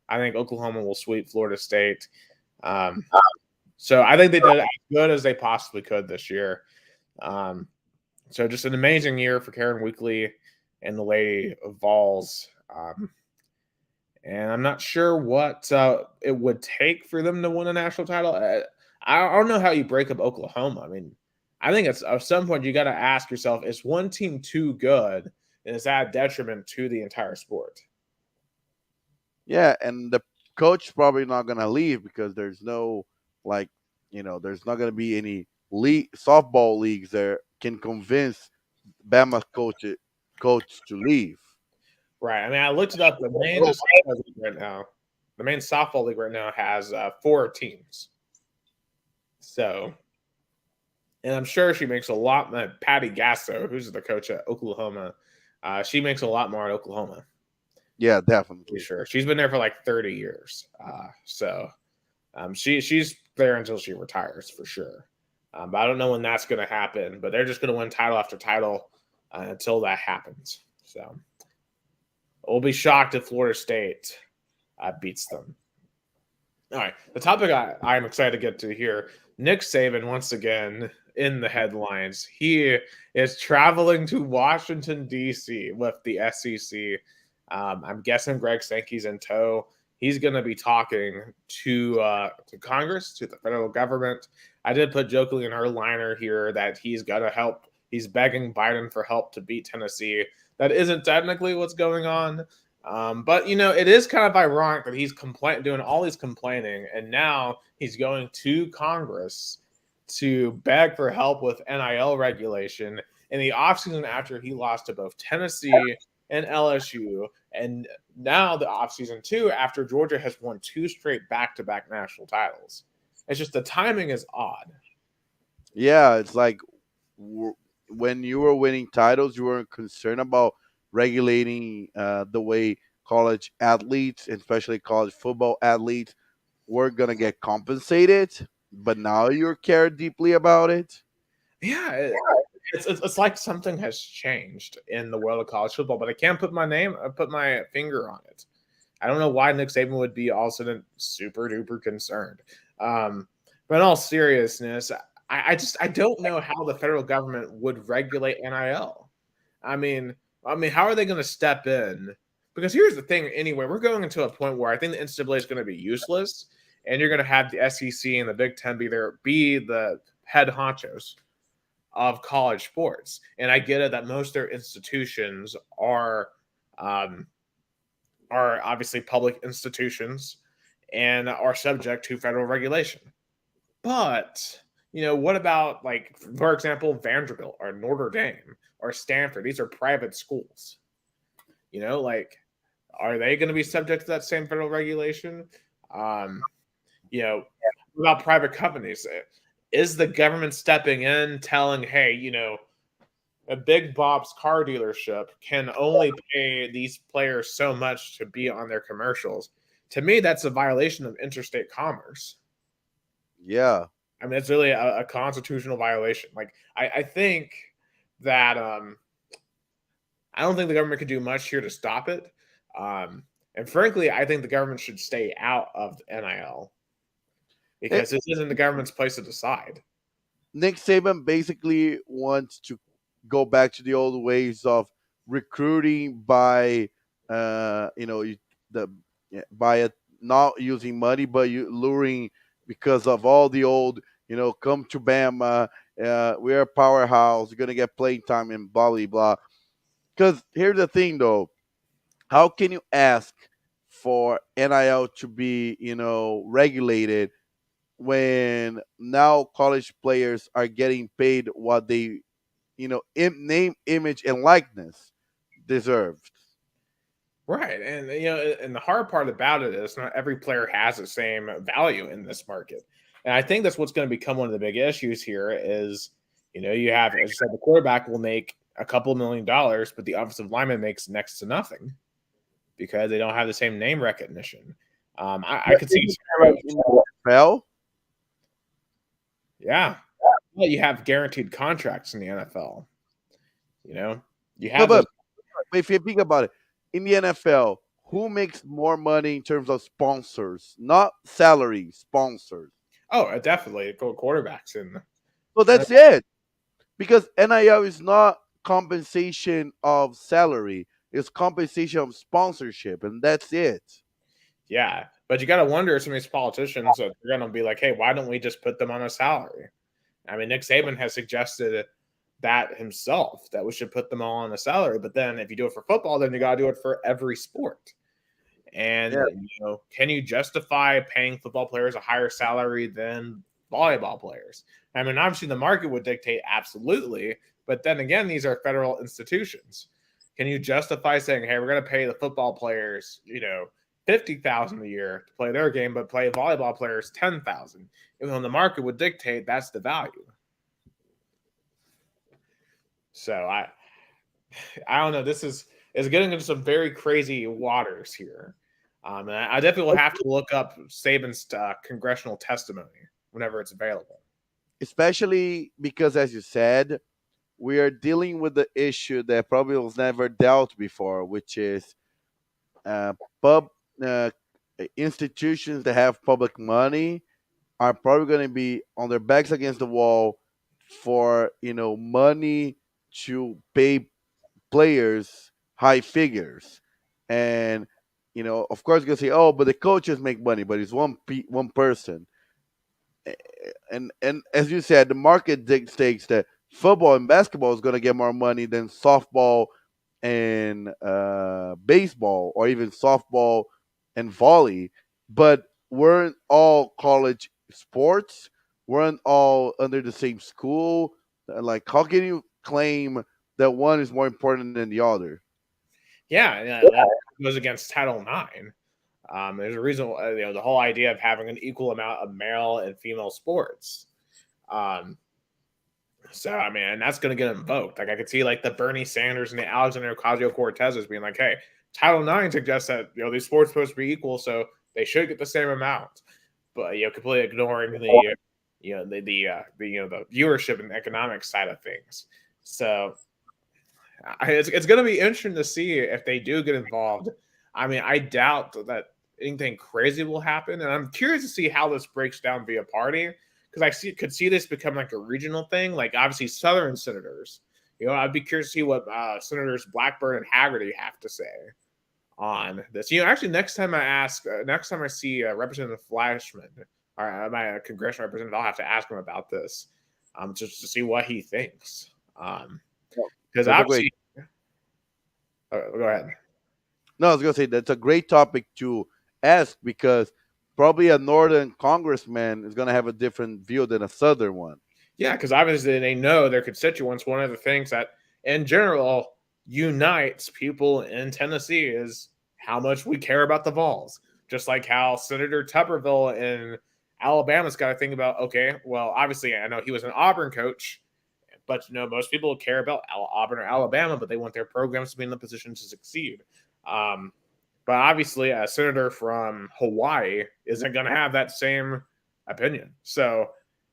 I think Oklahoma will sweep Florida State. So I think they did as good as they possibly could this year. So just an amazing year for Karen Weekly and the Lady Vols. And I'm not sure what it would take for them to win a national title. I don't know how you break up Oklahoma. I mean, I think it's at some point you got to ask yourself: is one team too good, and is that a detriment to the entire sport? Yeah, and the coach probably not gonna leave because there's no there's not gonna be any softball leagues there can convince Bama coach to leave. Right. I mean, I looked it up. The main softball league right now has 4 teams. So, and I'm sure she makes a lot. Patty Gasso, who's the coach at Oklahoma, she makes a lot more at Oklahoma. Yeah, definitely. Sure, she's been there for like 30 years. She's there until she retires for sure. But I don't know when that's going to happen. But they're just going to win title after title until that happens. So we'll be shocked if Florida State beats them. All right, the topic I'm excited to get to here. Nick Saban once again in the headlines. He is traveling to Washington D.C. with the SEC. I'm guessing Greg Sankey's in tow. He's going to be talking to Congress, to the federal government. I did put jokingly in her liner here that he's going to help. He's begging Biden for help to beat Tennessee. That isn't technically what's going on. But, it is kind of ironic that he's doing all these complaining, and now he's going to Congress to beg for help with NIL regulation in the offseason after he lost to both Tennessee and LSU, and now the offseason too after Georgia has won 2 straight back-to-back national titles. It's just the timing is odd. Yeah, it's like when you were winning titles, you weren't concerned about regulating the way college athletes, especially college football athletes, were gonna get compensated. But now you care deeply about it. Yeah, it's like something has changed in the world of college football, but I can't put my finger on it. I don't know why Nick Saban would be all of a sudden super duper concerned. But in all seriousness, I don't know how the federal government would regulate NIL. I mean, how are they going to step in? Because here's the thing. Anyway, we're going into a point where I think the NCAA is going to be useless, and you're going to have the SEC and the Big Ten be the head honchos of college sports. And I get it that most of their institutions are obviously public institutions and are subject to federal regulation. But, what about, like, for example, Vanderbilt or Notre Dame or Stanford? These are private schools. Are they going to be subject to that same federal regulation? About private companies, is the government stepping in telling, hey, a Big Bob's car dealership can only pay these players so much to be on their commercials? To me, that's a violation of interstate commerce. Yeah. I mean, it's really a constitutional violation. Like, I think that I don't think the government could do much here to stop it. And frankly, I think the government should stay out of NIL because this isn't the government's place to decide. Nick Saban basically wants to go back to the old ways of recruiting by, not using money, but you luring because of all the old, come to Bama, we're a powerhouse, you're gonna get playing time and blah blah blah. Because here's the thing, though, how can you ask for NIL to be, regulated when now college players are getting paid what they, name, image, and likeness deserved? Right. And the hard part about it is not every player has the same value in this market. And I think that's what's going to become one of the big issues here is, you have, as you said, the quarterback will make a couple $1 million, but the offensive lineman makes next to nothing because they don't have the same name recognition. I could see NFL. Yeah. Well, you have guaranteed contracts in the NFL. You have But if you think about it, in the NFL, who makes more money in terms of sponsors? Not salary, sponsors. Definitely quarterbacks in. So that's it. Because NIL is not compensation of salary; it's compensation of sponsorship, and that's it. Yeah, but you got to wonder some of these politicians that they're going to be like, "Hey, why don't we just put them on a salary?" I mean, Nick Saban has suggested that himself, that we should put them all on a salary. But then, if you do it for football, then you got to do it for every sport. And can you justify paying football players a higher salary than volleyball players? I mean, obviously the market would dictate absolutely, But then again, these are federal institutions. Can you justify saying, "Hey, we're going to pay the football players, $50,000 a year to play their game, but play volleyball players $10,000"? Even though the market would dictate that's the value. So I don't know. This is getting into some very crazy waters here. And I definitely will have to look up Saban's congressional testimony whenever it's available. Especially because, as you said, we are dealing with the issue that probably was never dealt before, which is uh, pub uh, institutions that have public money are probably going to be on their backs against the wall for money to pay players high figures, and of course you're going to say, oh, but the coaches make money, but it's one person. And as you said, the market dictates that football and basketball is going to get more money than softball and baseball, or even softball and volley. But weren't all college sports? Weren't all under the same school? Like, how can you claim that one is more important than the other? Yeah, that goes against Title IX. There's a reason, the whole idea of having an equal amount of male and female sports. So, I mean, and that's going to get invoked. Like, I could see, like, the Bernie Sanders and the Alexander Ocasio-Cortezes being like, hey, Title IX suggests that, these sports are supposed to be equal, so they should get the same amount. But, completely ignoring the viewership and economic side of things. So, it's going to be interesting to see if they do get involved. I mean, I doubt that anything crazy will happen, and I'm curious to see how this breaks down via party, because could see this become like a regional thing. Like, obviously, Southern senators. I'd be curious to see what Senators Blackburn and Haggerty have to say on this. Actually, next time I see Representative Flashman, or my congressional representative, I'll have to ask him about this, just to see what he thinks. Because obviously, go ahead. No, I was going to say that's a great topic to ask, because probably a northern congressman is going to have a different view than a southern one. Yeah, because obviously they know their constituents. One of the things that, in general, unites people in Tennessee is how much we care about the Vols. Just like how Senator Tuberville in Alabama's got to think about, okay, well, obviously I know he was an Auburn coach, but most people care about Auburn or Alabama, but they want their programs to be in the position to succeed. But obviously, a senator from Hawaii isn't going to have that same opinion. So,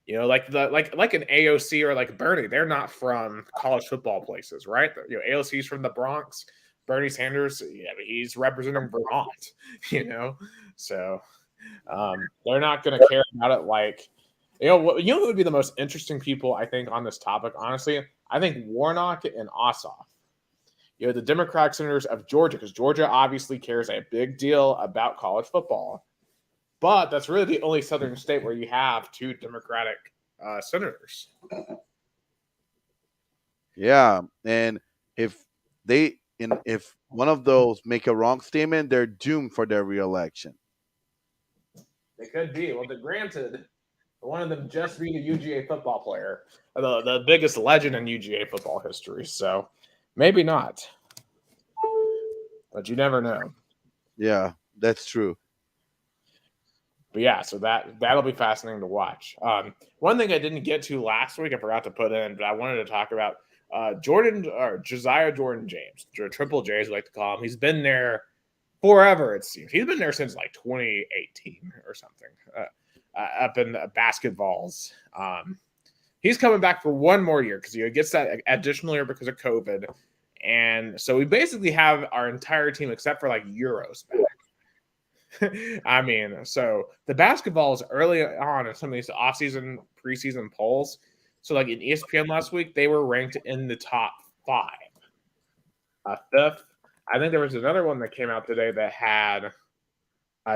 like an AOC or like Bernie, they're not from college football places, right? AOC's from the Bronx. Bernie Sanders, he's representing Vermont. So they're not going to care about it. Like, who would be the most interesting people, I think, on this topic? Honestly, I think Warnock and Ossoff. The Democratic senators of Georgia, because Georgia obviously cares a big deal about college football. But that's really the only southern state where you have two Democratic senators. Yeah, and if one of those make a wrong statement, they're doomed for their reelection. They could be. Well, granted, one of them just beat a UGA football player, the biggest legend in UGA football history. So maybe not, but you never know. Yeah, that's true. But yeah, so that'll be fascinating to watch. One thing I didn't get to last week, I forgot to put in, but I wanted to talk about Josiah Jordan James, Triple J, as we like to call him. He's been there forever, it seems. He's been there since like 2018 or something, up in basketballs. He's coming back for one more year because he gets that additional year because of COVID. And so we basically have our entire team, except for like Euros, back. I mean, so the basketball is early on in some of these off-season, preseason polls. So like in ESPN last week, they were ranked in the top 5. Fifth, I think there was another one that came out today that had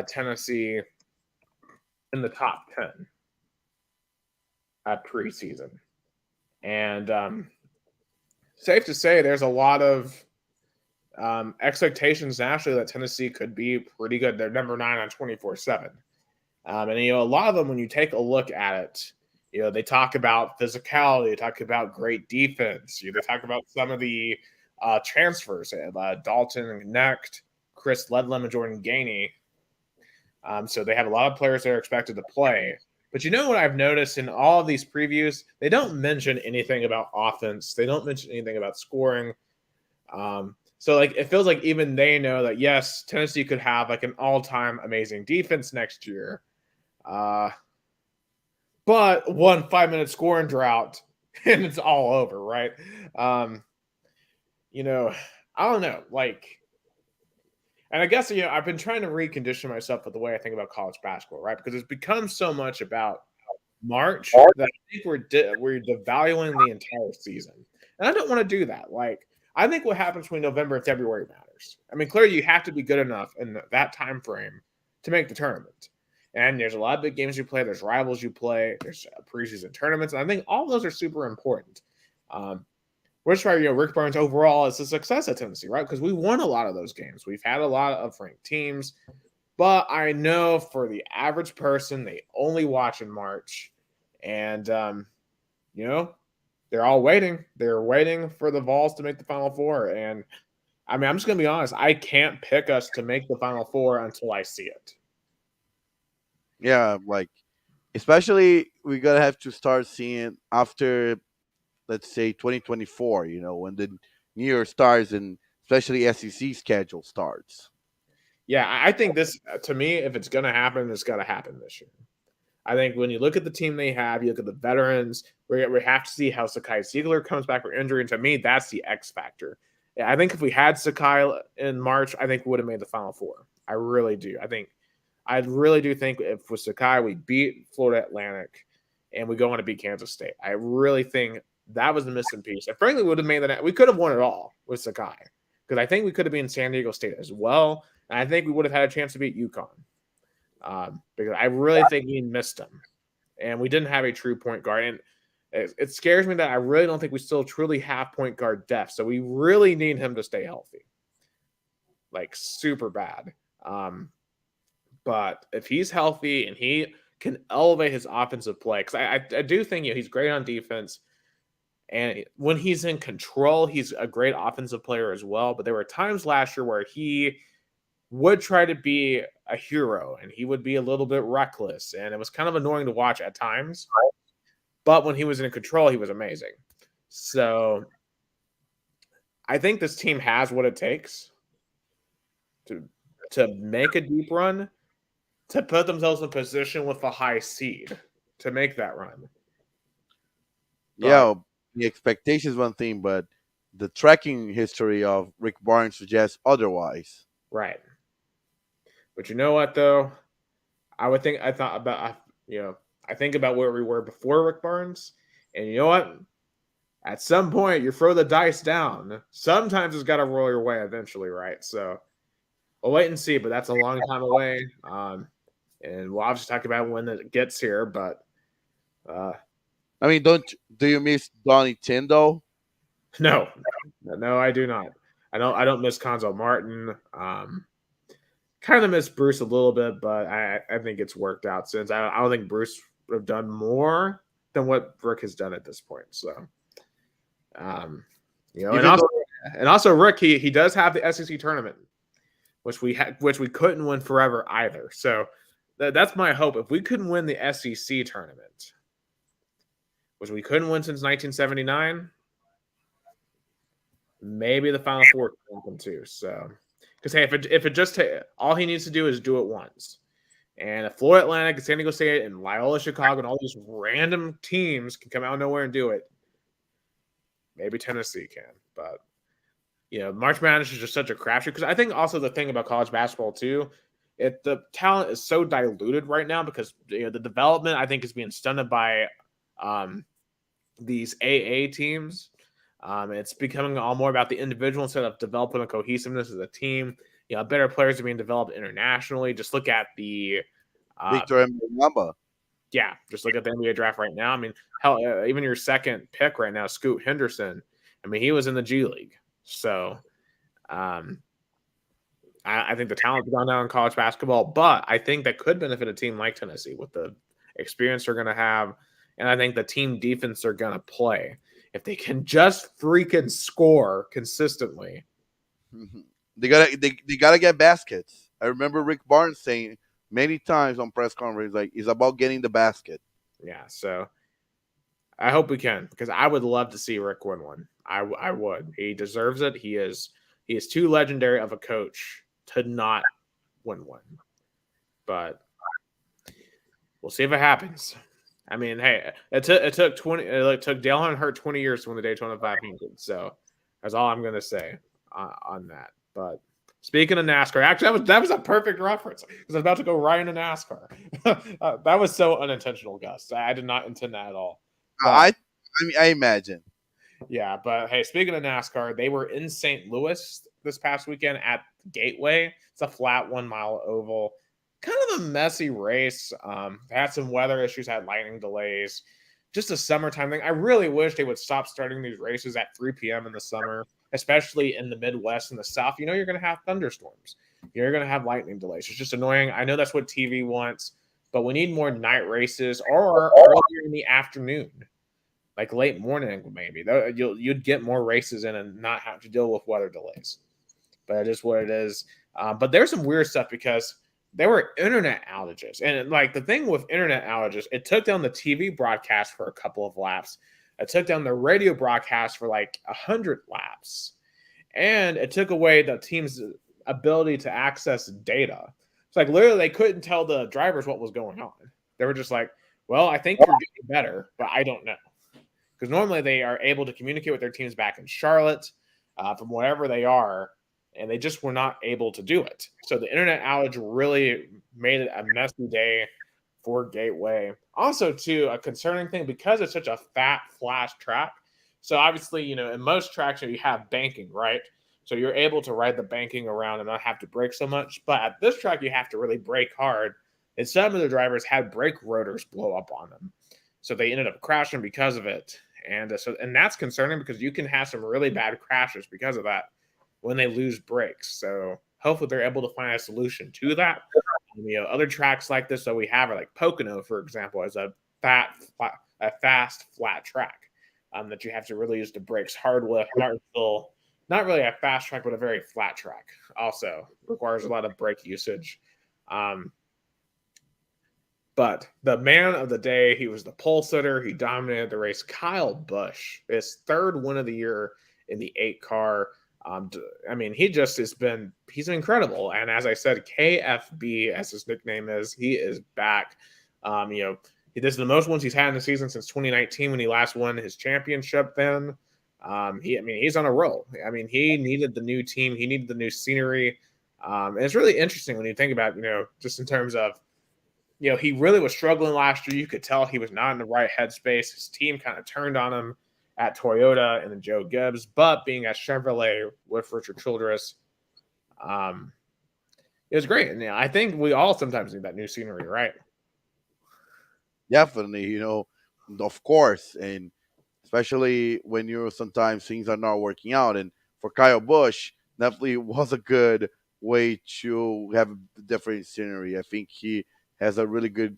Tennessee in the top 10 preseason. And safe to say there's a lot of expectations nationally that Tennessee could be pretty good. They're number 9 on 24/7. And a lot of them, when you take a look at it, They talk about physicality, they talk about great defense. They talk about some of the transfers, Dalton and Knecht, Chris Ledlum, and Jordan Gainey. So they have a lot of players that are expected to play. But you know what I've noticed in all of these previews? They don't mention anything about offense. They don't mention anything about scoring. So like it feels like even they know that yes, Tennessee could have like an all-time amazing defense next year. But 5-minute scoring drought and it's all over, right? I don't know. And I guess I've been trying to recondition myself with the way I think about college basketball, right? Because it's become so much about March that I think we're devaluing the entire season, and I don't want to do that. I think what happens between November and February matters. I mean, clearly you have to be good enough in that time frame to make the tournament. And there's a lot of big games you play. There's rivals you play. There's preseason tournaments, and I think all those are super important. Which is why Rick Barnes overall is a success at Tennessee, right? Because we won a lot of those games. We've had a lot of ranked teams. But I know for the average person, they only watch in March. And, they're all waiting. They're waiting for the Vols to make the Final Four. And, I mean, I'm just going to be honest. I can't pick us to make the Final Four until I see it. Yeah, especially we're going to have to start seeing after, let's say, 2024, when the new year starts and especially SEC schedule starts. Yeah, I think this, to me, if it's going to happen, it's got to happen this year. I think when you look at the team they have, you look at the veterans, we have to see how Sakai Ziegler comes back from injury. And to me, that's the X factor. Yeah, I think if we had Sakai in March, I think we would have made the Final Four. I really do. I really do think if with Sakai, we beat Florida Atlantic and we go on to beat Kansas State. I really think that was the missing piece. And frankly, we would have made that. We could have won it all with Sakai because I think we could have been San Diego State as well. And I think we would have had a chance to beat UConn. Because I really think we missed him, and we didn't have a true point guard. And it scares me that I really don't think we still truly have point guard depth. So we really need him to stay healthy, super bad. But if he's healthy and he can elevate his offensive play, because I do think he's great on defense, and when he's in control, he's a great offensive player as well. But there were times last year where he would try to be a hero and he would be a little bit reckless, and it was kind of annoying to watch at times. But when he was in control, he was amazing. So I think this team has what it takes to make a deep run, to put themselves in a position with a high seed to make that run. Yeah, the expectation is one thing, but the tracking history of Rick Barnes suggests otherwise. Right. But you know what, though? I think about where we were before Rick Barnes, and you know what? At some point, you throw the dice down. Sometimes it's got to roll your way eventually, right? So we'll wait and see, but that's a long time away. And we'll obviously talk about when it gets here, but I mean, do you miss Donnie Tindo? No, I do not. I don't miss Conzo Martin. Kind of miss Bruce a little bit, but I think it's worked out since. I don't think Bruce would have done more than what Rick has done at this point. So, and also Rick, he does have the SEC tournament, which we couldn't win forever either. So that's my hope. If we couldn't win the SEC tournament, which we couldn't win since 1979, maybe the Final Four can happen too. So. Because hey, if it just all he needs to do is do it once, and if Florida Atlantic, San Diego State, and Loyola Chicago, and all these random teams can come out of nowhere and do it, maybe Tennessee can. But March Madness is just such a crapshoot. Because I think also the thing about college basketball too, the talent is so diluted right now because the development I think is being stunted by these AA teams. It's becoming all more about the individual instead of developing a cohesiveness as a team. Better players are being developed internationally. Just look at the Victor Mbanyama. Yeah, just look at the NBA draft right now. I mean, hell, even your second pick right now, Scoot Henderson. I mean, he was in the G League. So, I think the talent's gone down in college basketball, but I think that could benefit a team like Tennessee with the experience they're going to have. and I think the team defense are going to play. If they can just freaking score consistently. Mhm. They gotta get baskets. I remember Rick Barnes saying many times on press conference, like, it's about getting the basket. Yeah, so I hope we can, because I would love to see Rick win one. I would. He deserves it. He is too legendary of a coach to not win one. But we'll see if it happens. I mean, hey, it took 20. It took Dale Earnhardt 20 years to win the Daytona 500. So that's all I'm gonna say on that. But speaking of NASCAR, actually, that was a perfect reference because I was about to go right into NASCAR. That was so unintentional, Gus. I did not intend that at all. But I imagine. yeah, but hey, speaking of NASCAR, they were in St. Louis this past weekend at Gateway. It's a flat 1 mile oval. Kind of a messy race. They had some weather issues, had lightning delays. Just a summertime thing. I really wish they would stop starting these races at 3 p.m. in the summer, especially in the Midwest and the South. You know, you're going to have thunderstorms. You're going to have lightning delays. It's just annoying. I know that's what TV wants, but we need more night races or earlier in the afternoon, like late morning maybe. You'd get more races in and not have to deal with weather delays. But it is what it is. But there's some weird stuff because there were internet outages, and like the thing with internet outages, it took down the TV broadcast for a couple of laps. It took down the radio broadcast for like 100 laps, and it took away the team's ability to access data. It's like literally they couldn't tell the drivers what was going on. They were just like, "Well, I think you're getting better, but I don't know." Because normally they are able to communicate with their teams back in Charlotte from wherever they are, and they just were not able to do it. So the internet outage really made it a messy day for Gateway. Also, too, a concerning thing because it's such a fat, flat track. So obviously, you know, in most tracks you have banking, right? So you're able to ride the banking around and not have to brake so much. But at this track, you have to really brake hard. And some of the drivers had brake rotors blow up on them. So they ended up crashing because of it. And that's concerning because you can have some really bad crashes because of that when they lose brakes. So hopefully they're able to find a solution to that. You know, other tracks like this that we have are like Pocono, for example, is a fast, flat track that you have to really use the brakes hard with. Martinsville, not really a fast track, but a very flat track. Also requires a lot of brake usage. But the man of the day, he was the pole sitter. He dominated the race. Kyle Busch, his third win of the year in the 8 car. I mean, he's incredible. And as I said, KFB, as his nickname is, he is back. You know, this is the most wins he's had in the season since 2019 when he last won his championship then. He's on a roll. I mean, he needed the new team. He needed the new scenery. And it's really interesting when you think about, you know, just in terms of, you know, he really was struggling last year. You could tell he was not in the right headspace. His team kind of turned on him at Toyota and then Joe Gibbs, but being at Chevrolet with Richard Childress, it was great. And I think we all sometimes need that new scenery, right? Definitely, you know, of course, and especially when you're sometimes things are not working out. And for Kyle Busch, definitely was a good way to have a different scenery. I think he has a really good,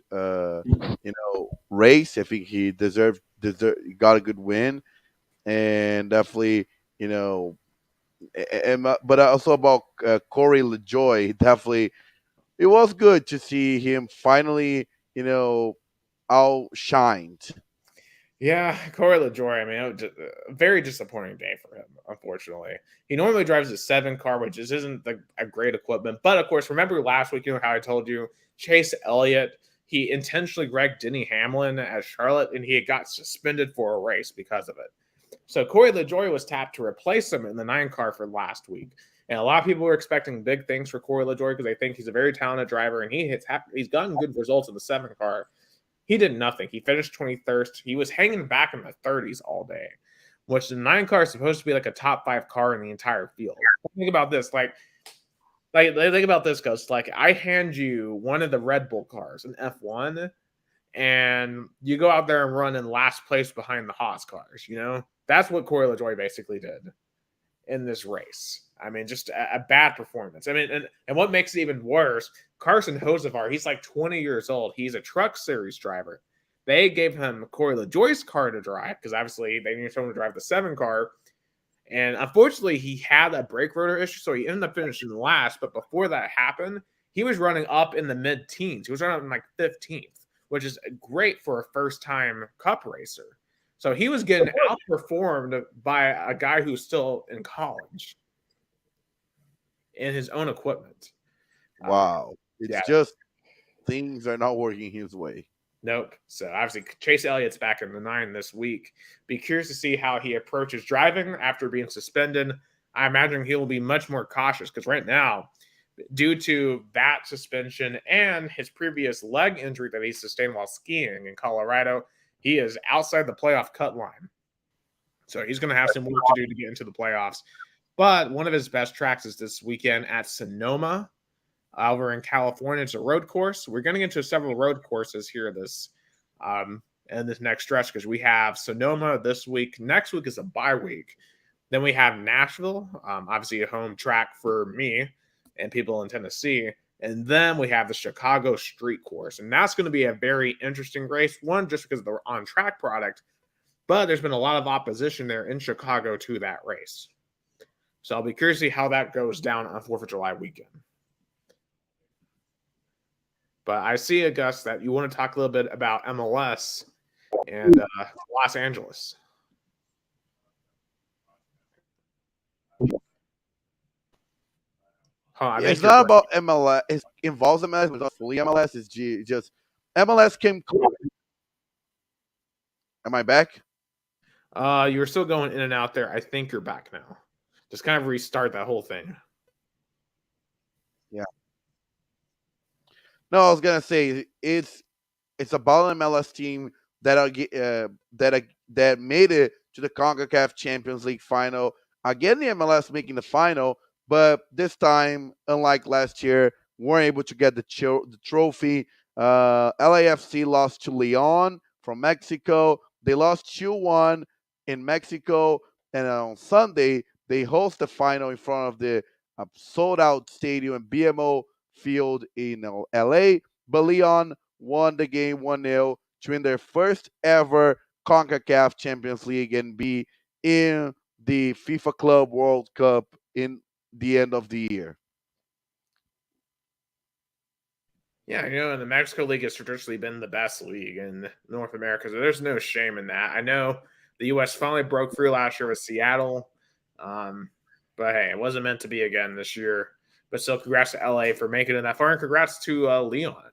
race. I think he got a good win, and definitely, you know, but also about Corey LaJoy, definitely it was good to see him finally, outshined. Yeah, Corey LaJoy. I mean, it was just a very disappointing day for him, unfortunately. He normally drives a 7 car, which just isn't a great equipment. But of course, remember last week, you know how I told you Chase Elliott, he intentionally wrecked Denny Hamlin at Charlotte, and he got suspended for a race because of it. So Corey LaJoy was tapped to replace him in the 9 car for last week. And a lot of people were expecting big things for Corey LaJoy because they think he's a very talented driver, and he's gotten good results in the 7 car. He did nothing. He finished 23rd. He was hanging back in the 30s all day, which the 9 car is supposed to be like a top 5 car in the entire field. Think about this. Like think about this, Ghost. Like, I hand you one of the Red Bull cars, an F1, and you go out there and run in last place behind the Haas cars. You know, that's what Corey LaJoy basically did in this race. I mean, just a bad performance. I mean, and what makes it even worse, Carson Hocevar, he's like 20 years old. He's a truck series driver. They gave him Corey LaJoie's car to drive because obviously they needed someone to drive the 7 car. And unfortunately, he had a brake rotor issue, so he ended up finishing last. But before that happened, he was running up in the mid-teens. He was running up in like 15th, which is great for a first-time Cup racer. So he was getting outperformed by a guy who's still in college in his own equipment. Wow. It's Yeah, just things are not working his way. nope. So obviously Chase Elliott's back in the 9 this week. Be curious to see how he approaches driving after being suspended. I imagine he will be much more cautious because right now, due to that suspension and his previous leg injury that he sustained while skiing in Colorado, he is outside the playoff cut line. So he's going to have some work to do to get into the playoffs. But one of his best tracks is this weekend at Sonoma over in California. It's a road course. We're getting into several road courses here in this next stretch because we have Sonoma this week. Next week is a bye week. Then we have Nashville, obviously a home track for me and people in Tennessee. And then we have the Chicago Street Course. And that's going to be a very interesting race. One, just because of the on-track product, but there's been a lot of opposition there in Chicago to that race. So I'll be curious to see how that goes down on 4th of July weekend. But I see, Gus, that you want to talk a little bit about MLS and Los Angeles. It's not about MLS. It involves MLS, but it's not fully MLS. It's just MLS came close. Am I back? You were still going in and out there. I think you're back now. Just kind of restart that whole thing. Yeah. No, I was gonna say it's about an MLS team that made it to the CONCACAF Champions League final. Again, the MLS making the final, but this time, unlike last year, weren't able to get the trophy. LAFC lost to Leon from Mexico. They lost 2-1 in Mexico, and on Sunday they host the final in front of the sold-out stadium in BMO Field in LA. But Leon won the game 1-0 to win their first ever CONCACAF Champions League and be in the FIFA Club World Cup in the end of the year. Yeah, the Mexico League has traditionally been the best league in North America, so there's no shame in that. I know the U.S. finally broke through last year with Seattle, but hey, it wasn't meant to be again this year. But still, congrats to LA for making it that far, and congrats to Leon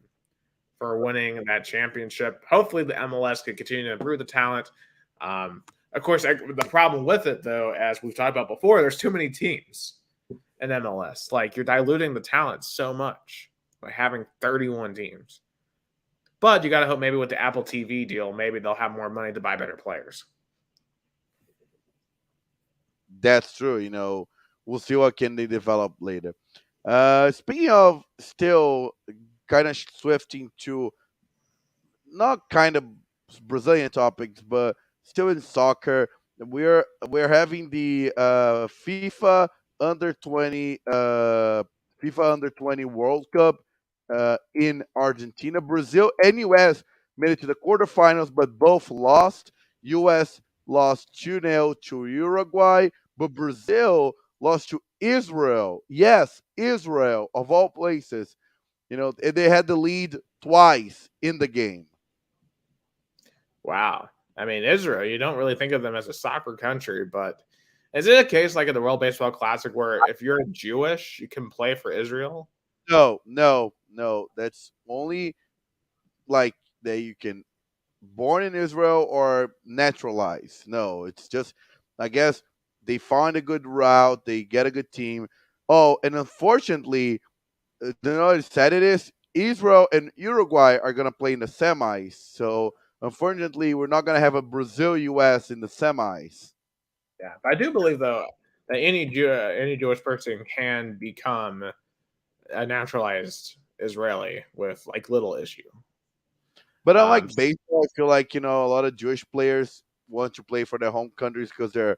for winning that championship. Hopefully, the MLS can continue to improve the talent. Of course, the problem with it, though, as we've talked about before, there's too many teams in MLS. Like, you're diluting the talent so much by having 31 teams. But you got to hope maybe with the Apple TV deal, maybe they'll have more money to buy better players. That's true. We'll see what can they develop later. Speaking of still kind of swifting to not kind of Brazilian topics, but still in soccer, we're having the FIFA Under 20 World Cup in Argentina. Brazil and US made it to the quarterfinals, but both lost. US lost 2-0 to Uruguay, but Brazil lost to Israel. Yes, Israel, of all places. They had the lead twice in the game. Wow. I mean, Israel, you don't really think of them as a soccer country, but is it a case like in the World Baseball Classic where if you're Jewish, you can play for Israel? No. That's only like that you can born in Israel or naturalized. No, it's just, I guess they find a good route, they get a good team. Oh, and unfortunately, how sad it is? Israel and Uruguay are gonna play in the semis. So unfortunately, we're not gonna have a Brazil US in the semis. Yeah, but I do believe though that any Jewish person can become a naturalized Israeli with like little issue. But unlike baseball, I feel like a lot of Jewish players want to play for their home countries because they're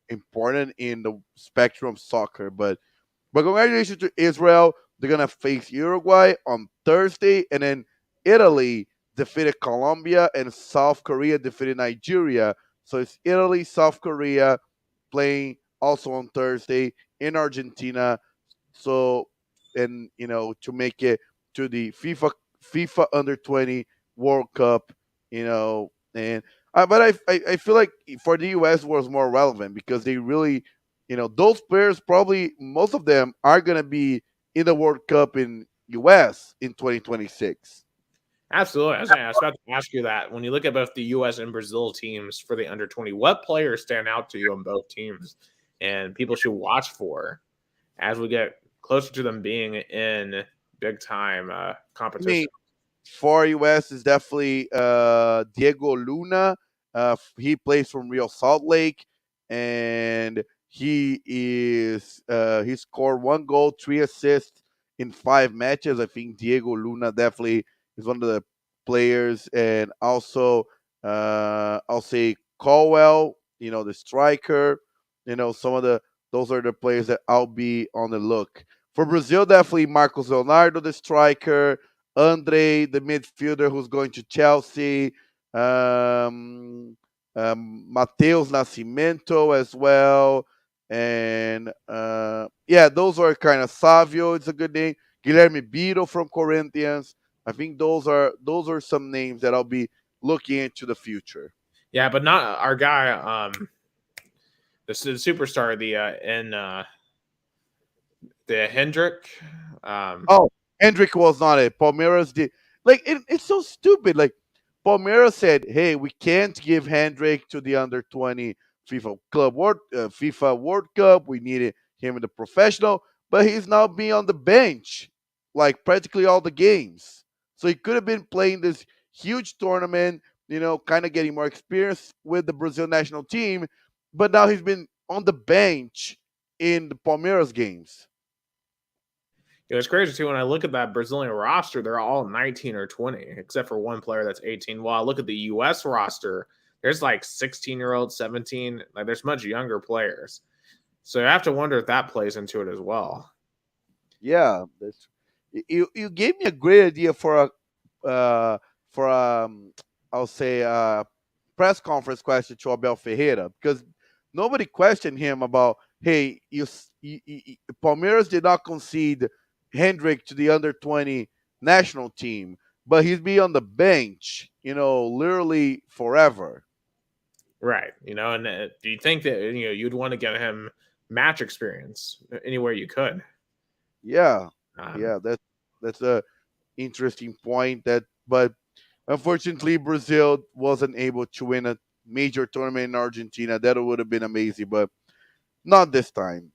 important in the spectrum of soccer. But congratulations to Israel. They're gonna face Uruguay on Thursday, and then Italy defeated Colombia, and South Korea defeated Nigeria. So it's Italy, South Korea playing also on Thursday in Argentina. So, and to make it to the FIFA Under 20 World Cup, and but I feel like for the US was more relevant because they really, those players probably most of them are gonna be in the World Cup in US in 2026. Absolutely. I was about to ask you that. When you look at both the U.S. and Brazil teams for the under 20, what players stand out to you on both teams and people should watch for as we get closer to them being in big time I mean, competition? for US is definitely Diego Luna. He plays from Real Salt Lake, and he scored 1 goal, 3 assists in 5 matches. I think Diego Luna definitely is one of the players, and also I'll say Colwell, the striker. Some of the those are the players that I'll be on the look for. Brazil, definitely Marcos Leonardo, the striker. Andre, the midfielder who's going to Chelsea, um, Mateus Nascimento as well, and yeah, those are kind of Savio. It's a good name. Guilherme Biro from Corinthians. I think those are some names that I'll be looking into the future. Yeah, but not our guy, the superstar, the Hendrick. Um, Oh, Hendrick was not it. Palmeiras did. Like it's so stupid. Like Palmeiras said, "Hey, we can't give Hendrick to the under 20 FIFA World Cup. We needed him in the professional, but he's now being on the bench, like practically all the games. So he could have been playing this huge tournament, kind of getting more experience with the Brazil national team, but now he's been on the bench in the Palmeiras games. it's crazy too when I look at that Brazilian roster; they're all 19 or 20, except for one player that's 18. While I look at the U.S. roster, there's like 16-year-olds, 17. Like there's much younger players. So I have to wonder if that plays into it as well. Yeah, you gave me a great idea for I'll say press conference question to Abel Ferreira because nobody questioned him about, hey, Palmeiras did not concede Hendrick to the under 20 national team, but he's be on the bench, literally forever. Right. And do you think that you'd want to get him match experience anywhere you could? Yeah, Um, yeah, that's a interesting point. But unfortunately, Brazil wasn't able to win a major tournament in Argentina. That would have been amazing, but not this time.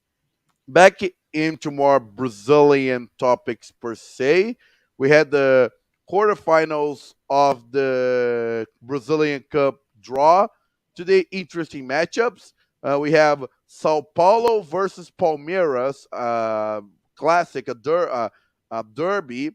Back into more Brazilian topics per se. We had the quarterfinals of the Brazilian Cup draw. Today, interesting matchups. We have Sao Paulo versus Palmeiras, classic, a derby,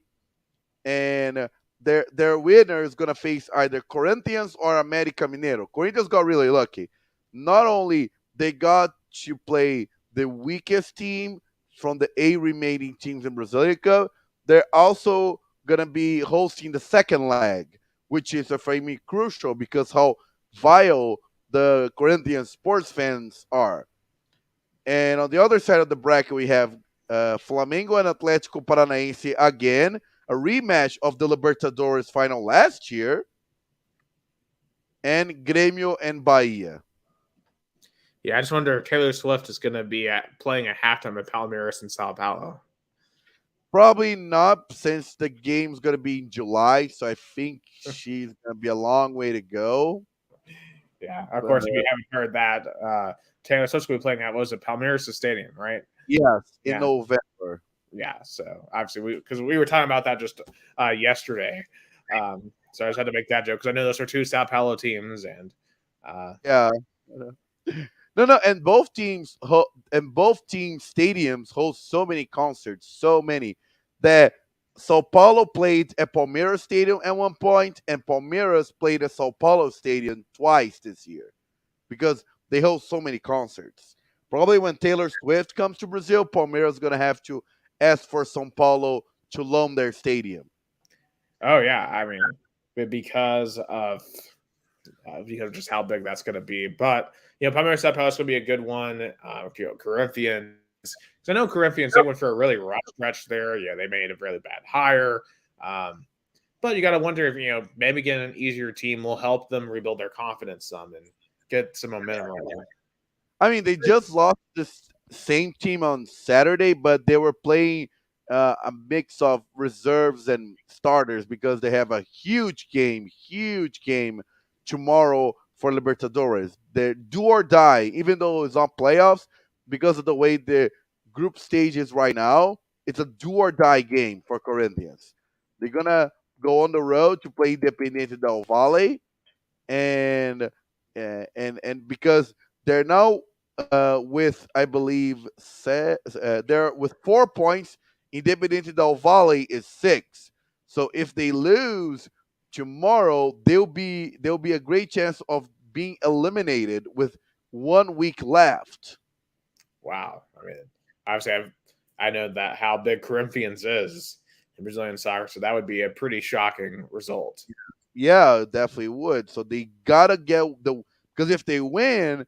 and their winner is gonna face either Corinthians or América Mineiro. Corinthians got really lucky. Not only they got to play the weakest team from the 8 remaining teams in Brazilian Cup, they're also gonna be hosting the second leg, which is for me crucial because how vile the Corinthians sports fans are. And on the other side of the bracket, we have Flamengo and Atlético Paranaense again, a rematch of the Libertadores final last year, and Grêmio and Bahia. yeah, I just wonder if Taylor Swift is going to be playing a halftime at Palmeiras in Sao Paulo. Probably not, since the game's going to be in July, so I think she's going to be a long way to go. Yeah, of But course, if you haven't heard that, Taylor Swift's going to be playing at, what was it, Palmeiras Stadium, right? yes, in Yeah. November. Yeah. So obviously, because we were talking about that just yesterday. So I just had to make that joke because I know those are two Sao Paulo teams. And Yeah. No, no, and both teams stadiums host so many concerts, so many that Sao Paulo played at Palmeiras Stadium at one point, and Palmeiras played at Sao Paulo Stadium twice this year because they host so many concerts. Probably when Taylor Swift comes to Brazil, Palmeiras is gonna have to ask for Sao Paulo to loan their stadium. oh, yeah. I mean, because of just how big that's going to be. But Palmeiras Sao Paulo is going to be a good one. Corinthians, because I know Corinthians they went for a really rough stretch there. Yeah, they made a really bad hire. Um, but you got to wonder if maybe getting an easier team will help them rebuild their confidence some and get some momentum right there. I mean, they just lost this same team on Saturday, but they were playing a mix of reserves and starters because they have a huge game tomorrow for Libertadores. They're do or die, even though it's not playoffs, because of the way the group stage is right now. It's a do or die game for Corinthians. They're gonna go on the road to play Independiente del Valle, and and because they're now with I believe they're with 4 points. Independiente del Valle is six. So if they lose tomorrow, there'll be a great chance of being eliminated with 1 week left. Wow. I mean, obviously, I know that how big Corinthians is in Brazilian soccer, so that would be a pretty shocking result. Yeah, definitely would. So they gotta get the because if they win,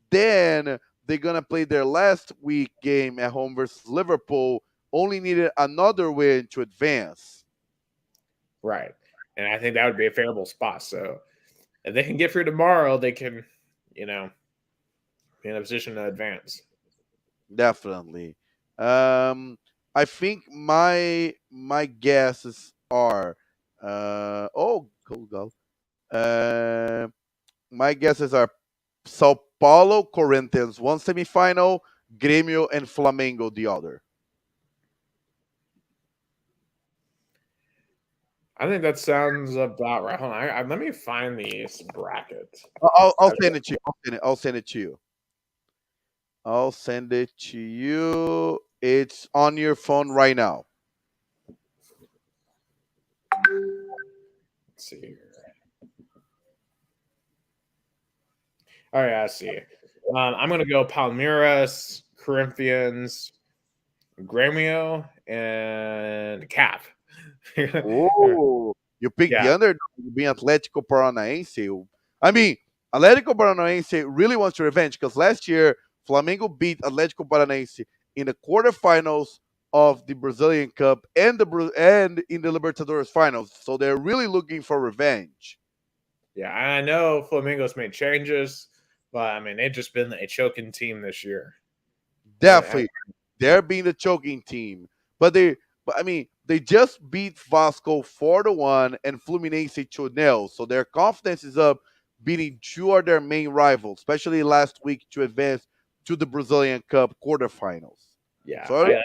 then they're gonna play their last week game at home versus Liverpool. Only needed another win to advance. Right. And I think that would be a favorable spot. So if they can get through tomorrow, they can, you know, be in a position to advance. Definitely. Um, I think my guesses are go. Uh, my guesses are Sao Paulo, Corinthians, one semifinal, Grêmio and Flamengo the other. I think that sounds about right. Hold on. Let me find these brackets. I'll send it to you. I'll send it to you. I'll send it to you. It's on your phone right now. Let's see here. All right, I see. I'm going to go Palmeiras, Corinthians, Grêmio, and Cap. Oh, you picked the Yeah, underdog, being Atlético Paranaense. I mean, Atlético Paranaense really wants revenge because last year Flamengo beat Atlético Paranaense in the quarterfinals of the Brazilian Cup and and in the Libertadores finals. So they're really looking for revenge. yeah. I know Flamingos made changes, but I mean they've just been a choking team this year. And Definitely, they're being the choking team, but but I mean, they just beat Vasco 4-1 and Fluminense 2-0, so their confidence is up, beating two of their main rivals, especially last week to advance to the Brazilian Cup quarterfinals. yeah, So I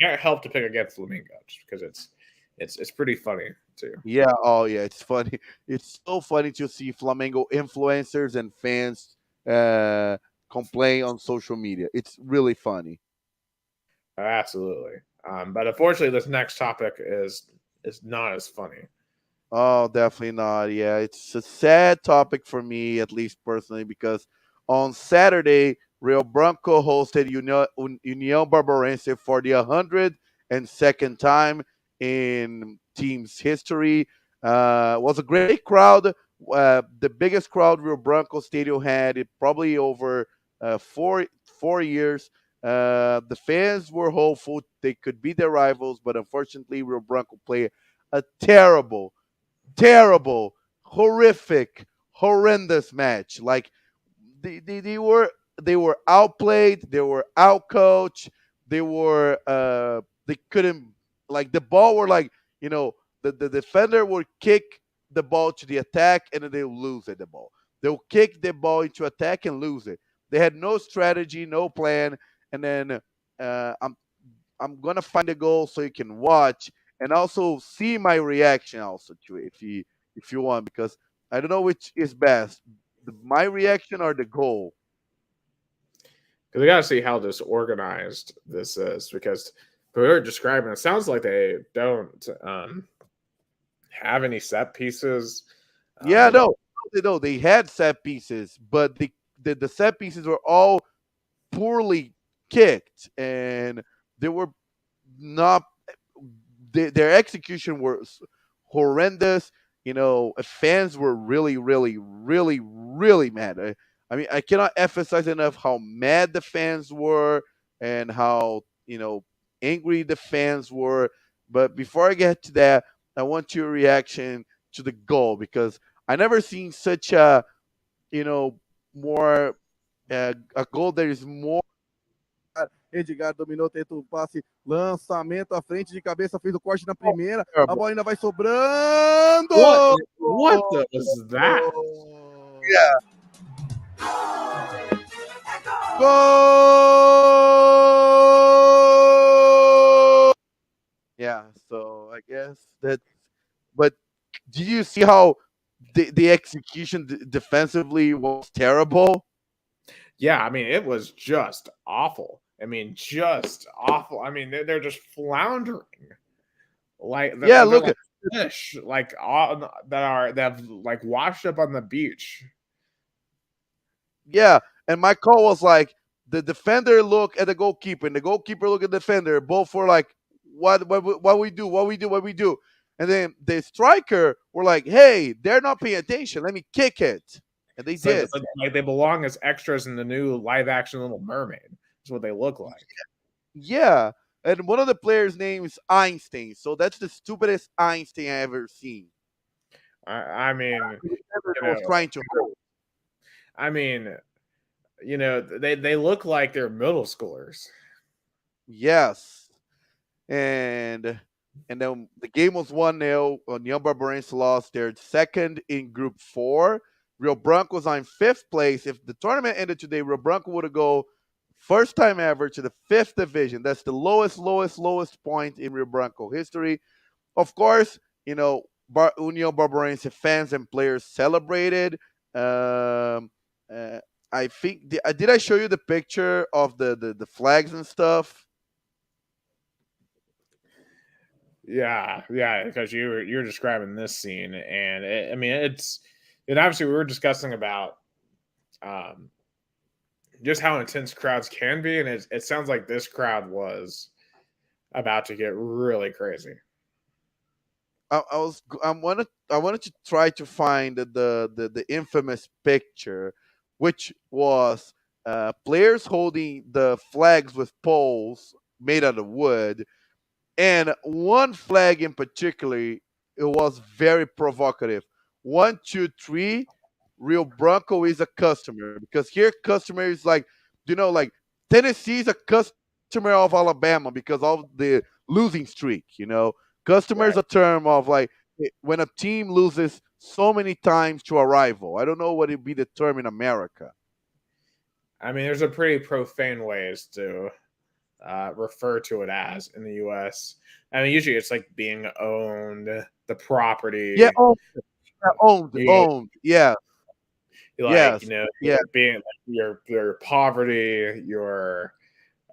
can't help to pick against Flamingo just because it's pretty funny too. yeah, oh yeah, it's funny. It's so funny to see Flamengo influencers and fans uh, complain on social media. It's really funny. Absolutely. But unfortunately, this next topic is not as funny. Oh, definitely not. Yeah, it's a sad topic for me, at least personally, because on Saturday, Rio Branco hosted União Barbarense for the 102nd time in team's history. Was a great crowd, the biggest crowd Rio Branco Stadium had in probably over four years. The fans were hopeful they could beat their rivals, but unfortunately, Rio Branco played a terrible, horrific, horrendous match. Like they were outplayed, they were outcoached, they couldn't like the ball were like the defender would kick the ball to the attack and then they'll lose at the ball. They'll kick the ball into attack and lose it. They had no strategy, no plan, and then uh, I'm I'm gonna find a goal so you can watch and also see my reaction also to it if you want because I don't know which is best, my reaction or the goal. Because we got to see how disorganized this is. Because we were describing, it sounds like they don't have any set pieces. Yeah, They don't. no, they had set pieces, but the set pieces were all poorly kicked and they were not their execution was horrendous. fans were really, really, really, really mad. I mean, I cannot emphasize enough how mad the fans were and how angry the fans were. But before I get to that, I want your reaction to the goal because I never seen such a more a goal that is more. Edgar dominou, tenta o passe, lançamento à frente de cabeça, fez o corte na primeira, a bola ainda vai sobrando! What was that? Yeah. Goal! Yeah, so I guess that. But did you see how the execution defensively was terrible? Yeah, I mean, it was just awful. I mean, just awful. I mean, they're just floundering. Like Yeah, they're look, like fish, like that have like washed up on the beach. yeah, and my call was like the defender look at the goalkeeper, and the goalkeeper look at the defender. Both were like, what we do, what we do," and then the striker were like, "Hey, they're not paying attention. Let me kick it," and they did. It's like they belong as extras in the new live action Little Mermaid. That's what they look like. Yeah, and one of the players' name is Einstein, so that's the stupidest Einstein I ever seen. I mean, Was trying to hold. I mean, they look like they're middle schoolers. Yes, and then the game was 1-0. União Barbarense lost their second in Group 4. Rio Branco was on fifth place. If the tournament ended today, Rio Branco would have go first time ever to the fifth division. That's the lowest point in Rio Branco history. Of course, União Barbarense fans and players celebrated. Um, I think did I show you the picture of the flags and stuff? Yeah, because you're describing this scene, and I mean and obviously we were discussing about um, just how intense crowds can be, and it sounds like this crowd was about to get really crazy. I wanted to try to find the infamous picture, which was players holding the flags with poles made out of wood, and one flag in particular, it was very provocative. 1, 2, 3, Rio Branco is a customer because here customer is like, like Tennessee is a customer of Alabama because of the losing streak. Customer is Right. a term of like when a team loses so many times to a rival. I don't know what it'd be the term in America. I mean, there's a pretty profane ways to refer to it as in the U.S. I mean, usually it's like being owned, the Yeah, property. owned. Yeah, Like yes, yeah, you're being like your poverty, your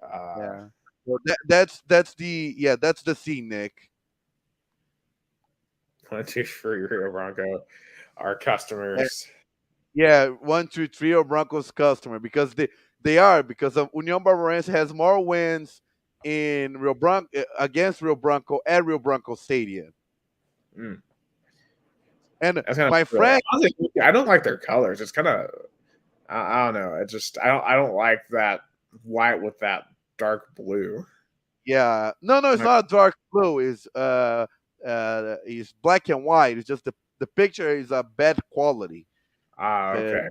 yeah. Well, that's the scene, Nick. 1, 2, 3 Rio Bronco, our customers. Yeah, 1, 2, 3 are Broncos customer because they are because of Union Barbarense has more wins in Rio Branco against Rio Branco at Rio Branco Stadium. Mm, And that's kind of my cool. friend, I don't like their colors. It's kind of I don't know. It just I don't like that white with that dark blue. yeah, no, it's Like, not a dark blue. It's black and white. It's just the picture is a bad quality. Uh, okay.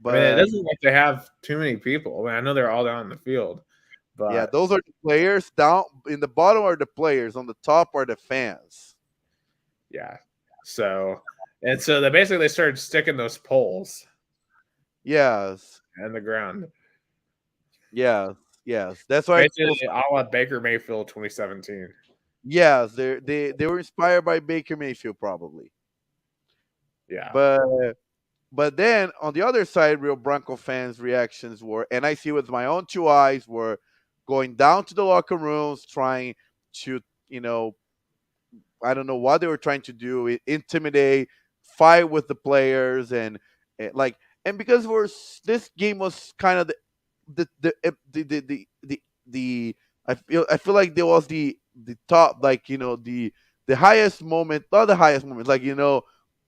I mean, it but doesn't look like they have too many people. I mean, I know they're all down in the field, yeah, but those are the players. Down in the bottom are the players. On the top are the fans. yeah. So they basically they started sticking those poles Yes. in the ground. Yes, yes. That's why it was. Basically, a la Baker Mayfield 2017. Yes, they were inspired by Baker Mayfield probably. Yeah. But then on the other side, real Bronco fans' reactions were, and I see with my own two eyes, were going down to the locker rooms, trying to, you know, I don't know what they were trying to do, intimidate, fight with the players, like, and because this game was kind of the I feel like there was the top, like, the highest moment, not the highest moment, like it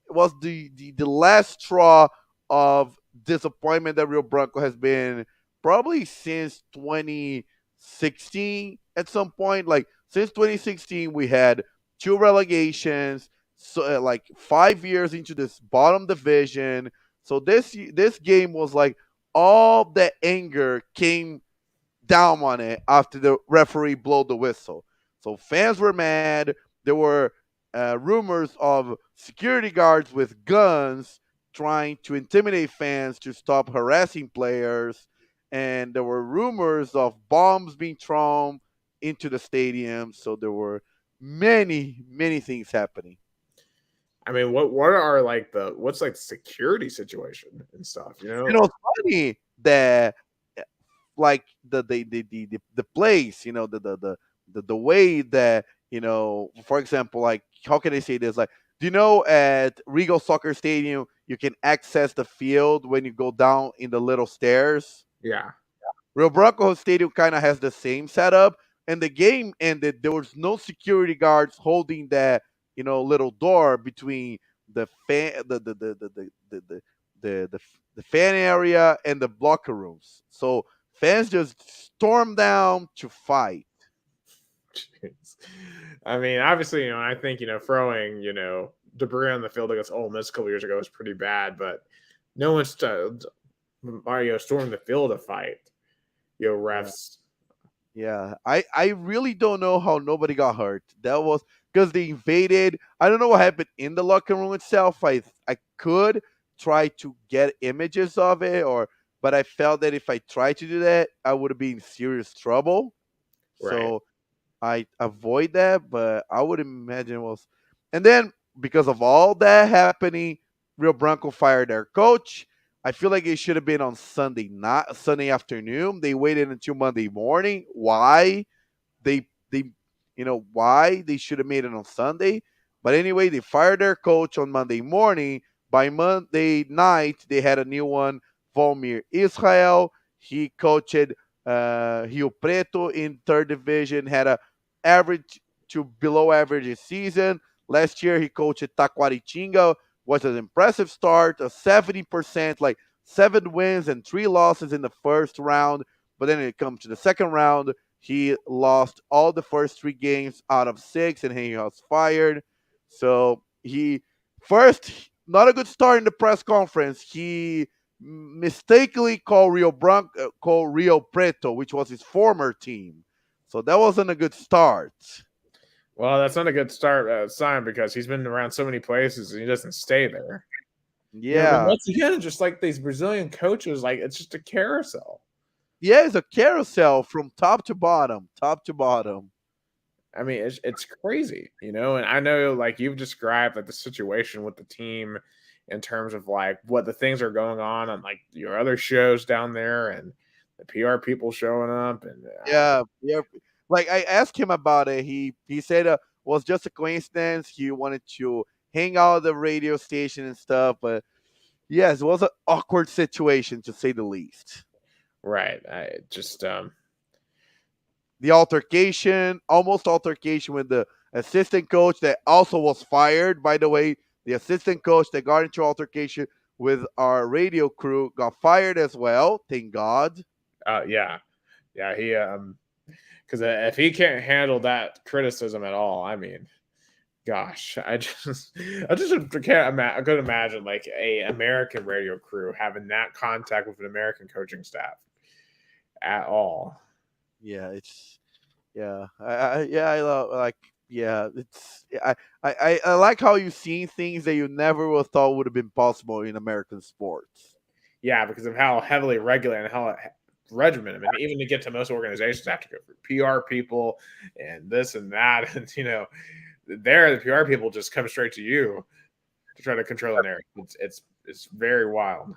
was the last straw of disappointment that Rio Branco has been probably since 2016 at some point. Like since 2016, we had two relegations, so like 5 years into this bottom division. So this game was like all the anger came down on it after the referee blew the whistle. So fans were mad. There were rumors of security guards with guns trying to intimidate fans to stop harassing players. And there were rumors of bombs being thrown into the stadium. So there were many, many things happening. I mean, what are like what's like the security situation and stuff? It's funny that like the place, the way that for example, like how can I say this? Like, do you know at Regal Soccer Stadium you can access the field when you go down in the little stairs? Yeah, Real Bronco Stadium kind of has the same setup, and the game ended. There was no security guards holding that little door between the fan the, the fan area and the locker rooms. So fans just stormed down to fight. jeez. I mean, obviously, I think throwing debris on the field against Ole Miss a couple years ago was pretty bad, but no one's Mario stormed the field to fight. Yeah. Refs. I really don't know how nobody got hurt. That was because they invaded. I don't know what happened in the locker room itself. I could try to get images of it, but I felt that if I tried to do that, I would be in serious trouble. Right. So I avoid that, but I would imagine it was. And then because of all that happening, Rio Branco fired their coach. I feel like it should have been on Sunday, not Sunday afternoon. They waited until Monday morning. Why? They why they should have made it on Sunday. But anyway, they fired their coach on Monday morning. By Monday night, they had a new one, Volmir Israel. He coached Rio Preto in third division, had a average to below average season. Last year, he coached Taquaritinga, was an impressive start, a 70%, like 7 wins and 3 losses in the first round. But then it comes to the second round, he lost all the first 3 games out of 6, and he was fired. So he first, not a good start in the press conference. He mistakenly called Rio Preto, which was his former team. So that wasn't a good start. Well, that's not a good start sign because he's been around so many places and he doesn't stay there. But Yeah. once again, just like these Brazilian coaches, like it's just a carousel. Yeah, it's a carousel from top to bottom, top to bottom. I mean, it's crazy, And I know, like you've described, like the situation with the team in terms of like what the things are going on like your other shows down there and the PR people showing up and Yeah, yeah. Like I asked him about it. He said it was just a coincidence. He wanted to hang out at the radio station and stuff, but yes, it was an awkward situation to say the least. right. I just The altercation, almost altercation with the assistant coach that also was fired. By the way, the assistant coach that got into altercation with our radio crew got fired as well. Thank God. yeah. Yeah, he because if he can't handle that criticism at all, I mean, gosh, I just can't I could imagine like a American radio crew having that contact with an American coaching staff at all. Yeah, it's yeah, I love like yeah, it's I like how you see things that you never would have thought would have been possible in American sports. Yeah, because of how heavily regulated and how regimented. I mean, even to get to most organizations, have to go through PR people and this and that, and there the PR people just come straight to you to try to control the narrative. It's very wild.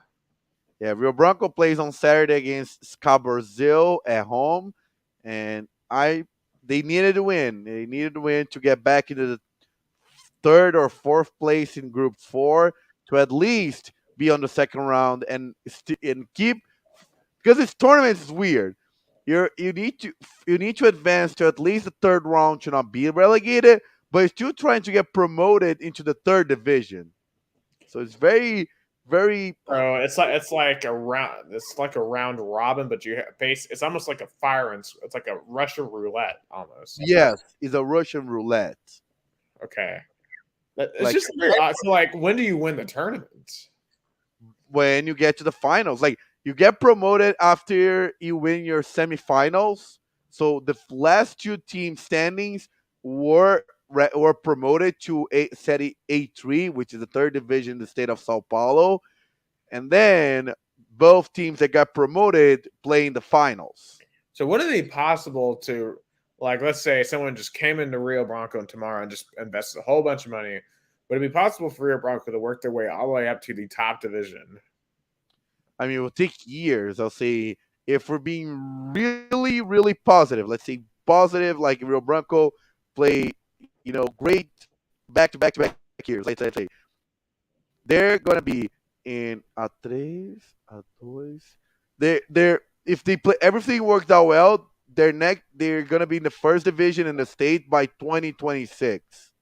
Yeah, Rio Branco plays on Saturday against Scarborough at home, and they needed to win. They needed to win to get back into the third or fourth place in Group 4 to at least be on the second round and keep, because this tournament is weird. You need to advance to at least the third round to not be relegated, but it's still trying to get promoted into the third division. So it's very, very. So it's like a round robin, but it's almost like a fire and it's like a Russian roulette almost. Yes, it's a Russian roulette. Okay, it's Like just very odd. So like, when do you win the tournament? when you get to the finals, like you get promoted after you win your semifinals. So the last two team standings were promoted to Serie A3, which is the third division in the state of Sao Paulo, and then both teams that got promoted play in the finals. So would it be possible to, like, let's say someone just came into Rio Branco tomorrow and just invested a whole bunch of money? Would it be possible for Rio Branco to work their way all the way up to the top division? I mean, it will take years. I'll say if we're being really, really positive, let's say positive, like Rio Branco play, great back to back years. Let's say they're gonna be in a tres, a dos. They're if they play everything worked out well, they're gonna be in the first division in the state by 2026.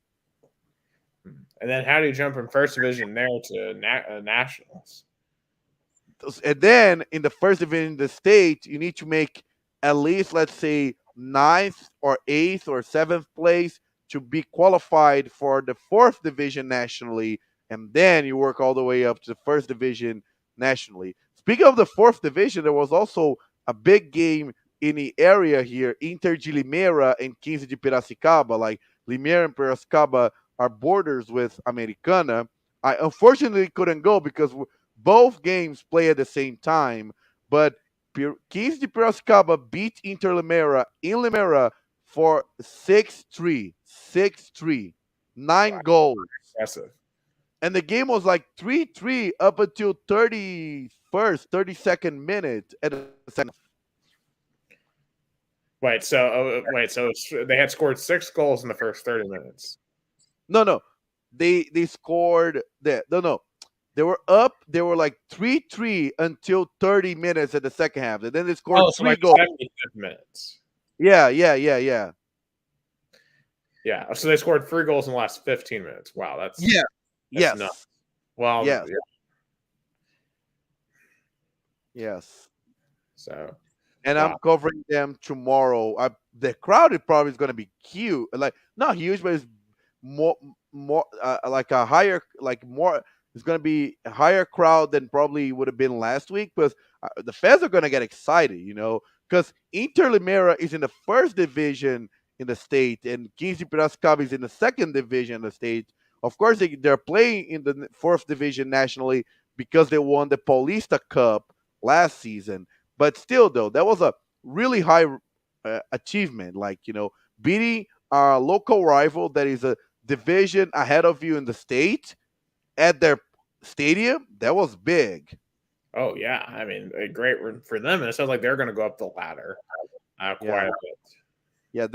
And then how do you jump from first division there to nationals? And then in the first division in the state, you need to make at least, let's say, ninth or eighth or seventh place to be qualified for the fourth division nationally, and then you work all the way up to the first division nationally. Speaking of the fourth division, there was also a big game in the area here, Inter de Limeira and 15 de Piracicaba. Like Limeira and Piracicaba are borders with Americana. I unfortunately couldn't go because both games play at the same time, but 15 de Piracicaba beat Inter Limeira in Limeira for 6-3. 6-3. Wow, 9 goals. impressive. And the game was like 3-3 up until 32nd minute at the second. So they had scored 6 goals in the first 30 minutes. No. They scored that. No. They were up. They were like 3-3 until 30 minutes at the second half. And then they scored So three like goals. 75 minutes. Yeah. Yeah. So they scored 3 goals in the last 15 minutes. Wow, that's Yes. nuts. Well, Yes. yeah. Yes. So, and wow. I'm covering them tomorrow. The crowd is probably going to be huge, like not huge, but it's more like a higher, like more. It's going to be a higher crowd than probably would have been last week, because the fans are going to get excited, because Inter Limeira is in the first division in the state, and 15 Piracicaba is in the second division in the state. Of course, they're playing in the fourth division nationally because they won the Paulista Cup last season. But still, though, that was a really high achievement. Like, beating our local rival that is a division ahead of you in the state at their stadium, that was big. Oh yeah, I mean, a great win for them. And it sounds like they're going to go up the ladder Yeah, quite a bit. yeah.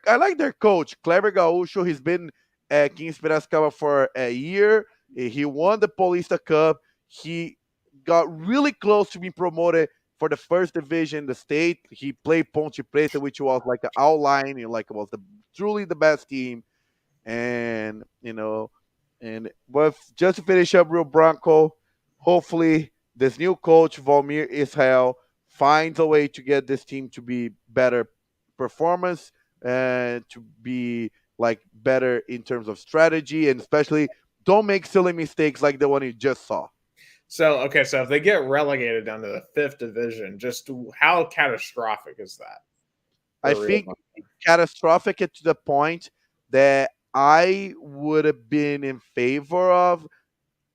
I like their coach, Kleber Gaúcho. He's been at Kings Piracicaba for a year. He won the Paulista Cup. He got really close to being promoted for the first division in the state. He played Ponte Preta, which was like an outline, like it was truly the best team. And but just to finish up Rio Branco, hopefully this new coach Valmir Israel finds a way to get this team to be better performance and to be like better in terms of strategy, and especially don't make silly mistakes like the one you just saw. So if they get relegated down to the fifth division, just how catastrophic is that? I think catastrophic to the point that I would have been in favor of,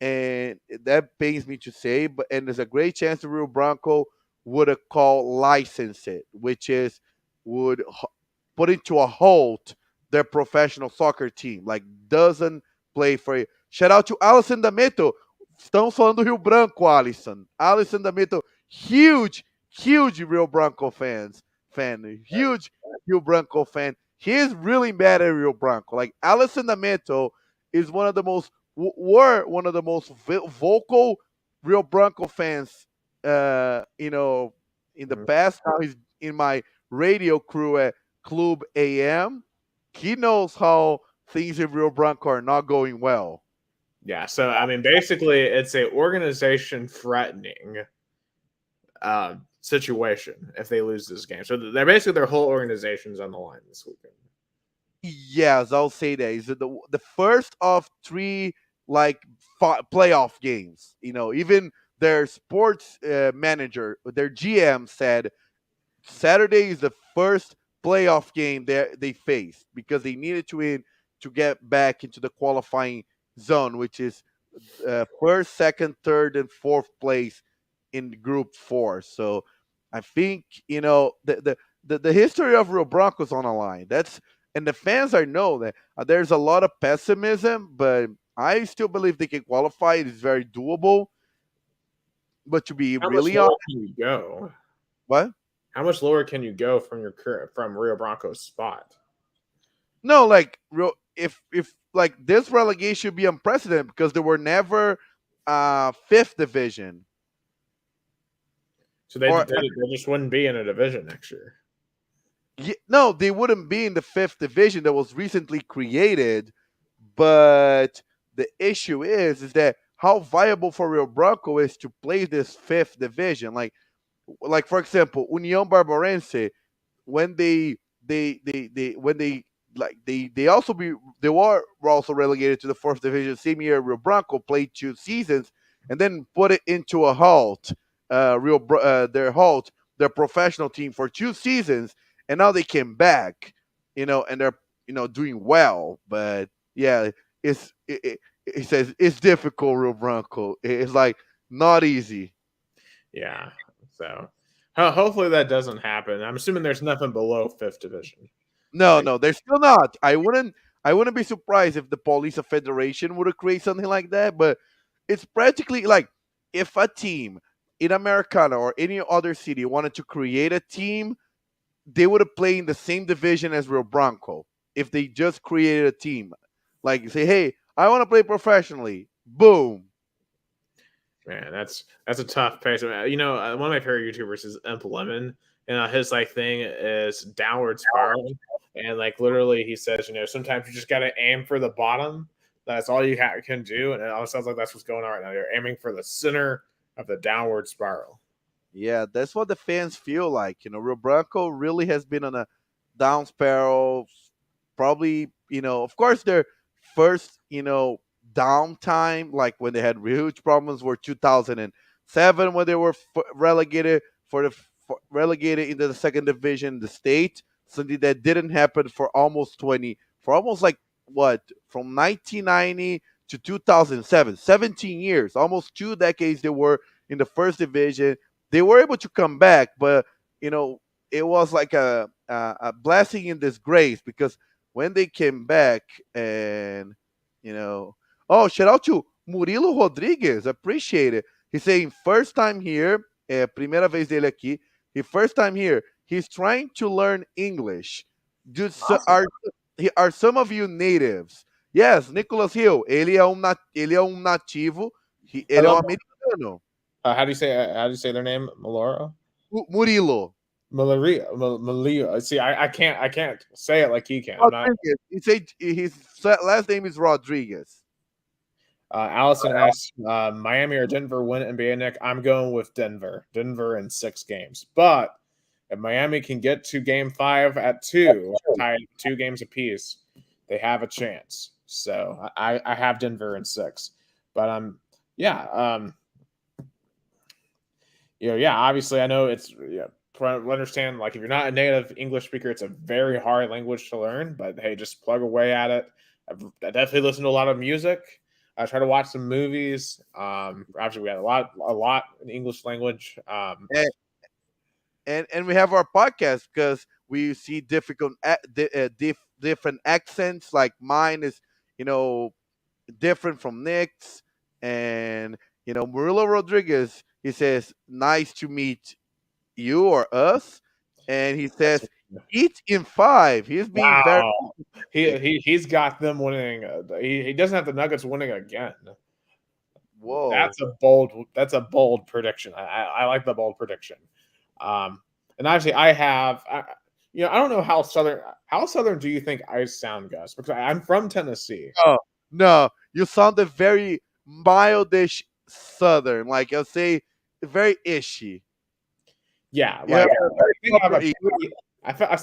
and that pains me to say, and there's a great chance the Rio Branco would have called license it, which is would put into a halt their professional soccer team, like doesn't play for it. Shout out to Alisson D'Ameto. Estamos falando do Rio Branco, Alisson. Alisson D'Ameto, huge Rio Branco fan, huge Rio Branco fan. He is really mad at Rio Branco. Like Alisson D'Ameto is one of the most were one of the most vocal Rio Branco fans, in the past. Now he's in my radio crew at Club AM. He knows how things in Rio Branco are not going well. Yeah, so I mean, basically, it's a organization threatening situation if they lose this game. So they're basically their whole organization's on the line this weekend. Yes, I'll say that is the first of three like playoff games. Even their sports manager, their GM said Saturday is the first playoff game they faced because they needed to win to get back into the qualifying zone, which is first, second, third, and fourth place in Group 4. So I think the history of Rio Broncos on the line. And the fans I know that there's a lot of pessimism, but I still believe they can qualify. It is very doable. But to be How much really lower honest, can you go? what? How much lower can you go from your current from Rio Broncos spot? No, like real. If like this relegation should be unprecedented because there were never fifth division So they, or they just wouldn't be in a division next year. no, they wouldn't be in the fifth division that was recently created. But the issue is that how viable for Rio Branco is to play this fifth division. Like for example, União Barbarense when they when they like they were also relegated to the fourth division same year Rio Branco played 2 seasons and then put it into a halt. Their professional team for 2 seasons, and now they came back, and they're doing well. But yeah, it says it's difficult. Rio Branco, it's like not easy. Yeah. So hopefully that doesn't happen. I'm assuming there's nothing below fifth division. No, Like, no, they're still not. I wouldn't be surprised if the Paulista Federation would have created something like that, but it's practically like if a team in Americana or any other city wanted to create a team, they would have played in the same division as Rio Branco if they just created a team. Like say, hey, I want to play professionally. Boom. man, that's a tough pace. One of my favorite YouTubers is Imp Lemon, and his like thing is downward spiral, and like literally he says, sometimes you just got to aim for the bottom. That's all you can do, and it almost sounds like that's what's going on right now. You're aiming for the center of the downward spiral. Yeah, that's what the fans feel like. Rio Branco really has been on a down spiral. Probably, of course, their first, downtime, like when they had huge problems, were 2007 when they were relegated relegated into the second division, in the state. Something that didn't happen for almost like what, from 1990 to 2007, 17 years, almost 2 decades. They were in the first division. They were able to come back, but it was like a blessing in disgrace because when they came back and oh, shout out to Murilo Rodriguez, appreciate it. He's saying first time here, primeira vez dele aqui. He first time here. He's trying to learn English. Awesome. Are some of you natives? Yes, Nicholas Hill. Ele é um nativo. I Ele é um love. americano. How do you say their name? Maloro. Murilo. Malia. See, I can't say it like he can. I'm not. Rodriguez. He said his last name is Rodriguez. Allison asks, Miami or Denver win NBA, Nick? I'm going with Denver. Denver in 6 games. But if Miami can get to game 5 at 2, tied 2 games apiece, they have a chance. So I have Denver in 6. But yeah, yeah, obviously I know it's understand, like if you're not a native English speaker, it's a very hard language to learn, but hey, just plug away at it. I definitely listen to a lot of music. I try to watch some movies. Obviously, we had a lot in English language. And we have our podcast because we see different accents. Like mine is, you know, different from Nick's, and Murillo Rodriguez. He says, "Nice to meet you or us," and he says, "Eat in 5." He's being very. Wow, he's got them winning. He doesn't have the Nuggets winning again. Whoa. That's a bold prediction. I like the bold prediction. And actually, I have I don't know how southern do you think I sound, Gus? Because I'm from Tennessee. Oh, no, you sounded very mildish Southern. Like I'll say, very ishy. Yeah, You have like a very I think I have proper, a pretty,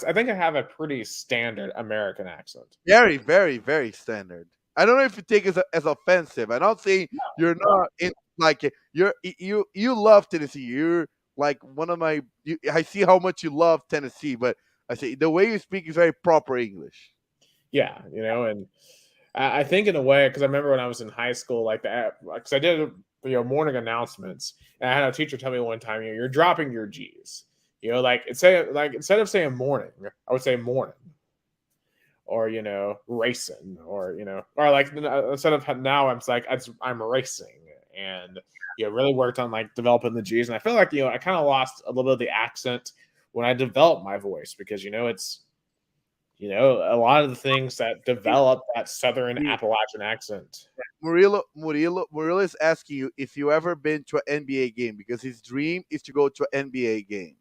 I think I have a pretty standard American accent. very, very, very standard. I don't know if you take it as offensive. I'm not saying you're not in like you love Tennessee. You're like one of my. I see how much you love Tennessee, but I say the way you speak is very proper English. Yeah, and I think in a way, because I remember when I was in high school, like that, because I did morning announcements, and I had a teacher tell me one time, you're dropping your G's. Like instead of saying morning, I would say morning, or racing, or like instead of now, I'm racing, and really worked on like developing the G's, and I feel like I kind of lost a little bit of the accent when I developed my voice because it's a lot of the things that develop that Southern Appalachian accent. Murillo is asking you if you ever been to an NBA game because his dream is to go to an NBA game.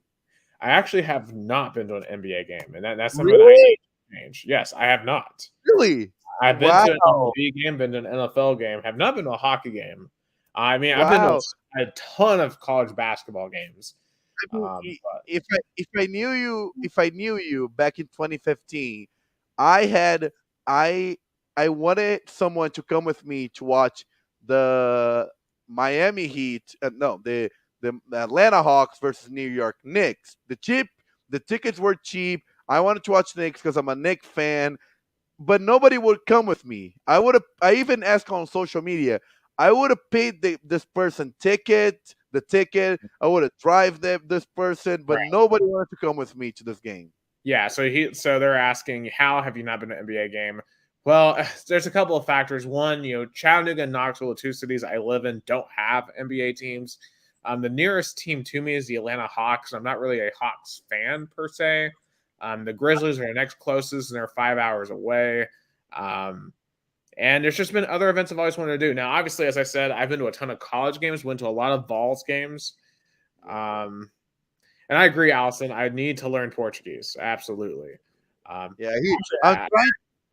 I actually have not been to an NBA game, and that's something I Really? need to change. Yes, I have not. Really? I've been to an Wow. NBA game, been to an NFL game, have not been to a hockey game. I mean, I've been to Wow. a ton of college basketball games. I mean, But if I knew you back in 2015, I had I I wanted someone to come with me to watch the Miami Heat. No, the Atlanta Hawks versus New York Knicks. The tickets were cheap. I wanted to watch Knicks because I'm a Knicks fan, but nobody would come with me. I even asked on social media. I would have paid this person the ticket. I would have drive this person, but right. nobody wanted to come with me to this game. Yeah, so they're asking, how have you not been to an NBA game? Well, there's a couple of factors. One, Chattanooga and Knoxville, the two cities I live in, don't have NBA teams. The nearest team to me is the Atlanta Hawks. I'm not really a Hawks fan per se. The Grizzlies are the next closest, and they're 5 hours away. And there's just been other events I've always wanted to do. Now, obviously, as I said, I've been to a ton of college games, went to a lot of Vols games. Um, and I agree, Allison. I need to learn Portuguese. Absolutely. Yeah, I'm Actually,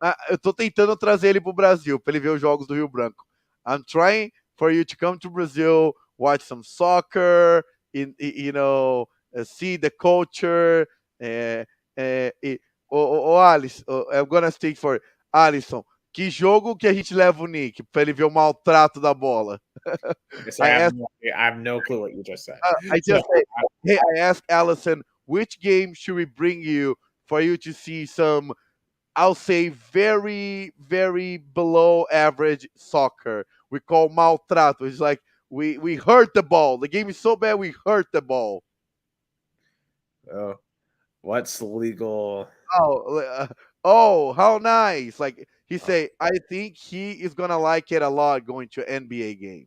trying. Eu tô tentando trazer ele pro Brasil para ele ver os jogos do Rio Branco. I'm trying for you to come to Brazil, watch some soccer, see the culture. Uh, Alisson, I'm gonna speak for Alisson. Que jogo que a gente leva o Nick para ele ver o maltrato da bola? yes, I asked. I have no clue what you just said. I So, just say, hey, I asked Allison, which game should we bring you for you to see some, I'll say, very, very below average soccer? We call maltrato. It's like we hurt the ball. The game is so bad we hurt the ball. what's legal? Oh, oh, how nice! Like he say, I think he is gonna like it a lot going to an NBA game.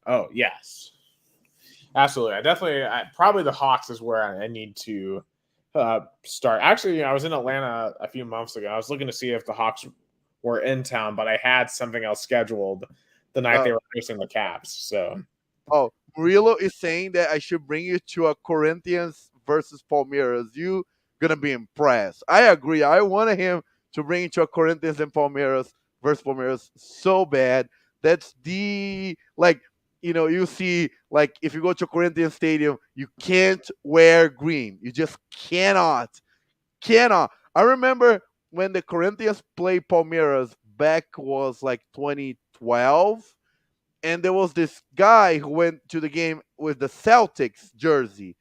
Oh, yes. Absolutely. Probably the Hawks is where I need to start. Actually, I was in Atlanta a few months ago. I was looking to see if the Hawks were in town, but I had something else scheduled the night Uh, they were facing the Caps. So, Oh, Murillo is saying that I should bring you to a Corinthians versus Palmeiras. You gonna be impressed. I agree. I wanted him to bring you to a Corinthians and Palmeiras versus Palmeiras so bad. That's the like you see like if you go to a Corinthians stadium, you can't wear green. You just cannot. I remember when the Corinthians played Palmeiras back was like 2012, and there was this guy who went to the game with the Celtics jersey,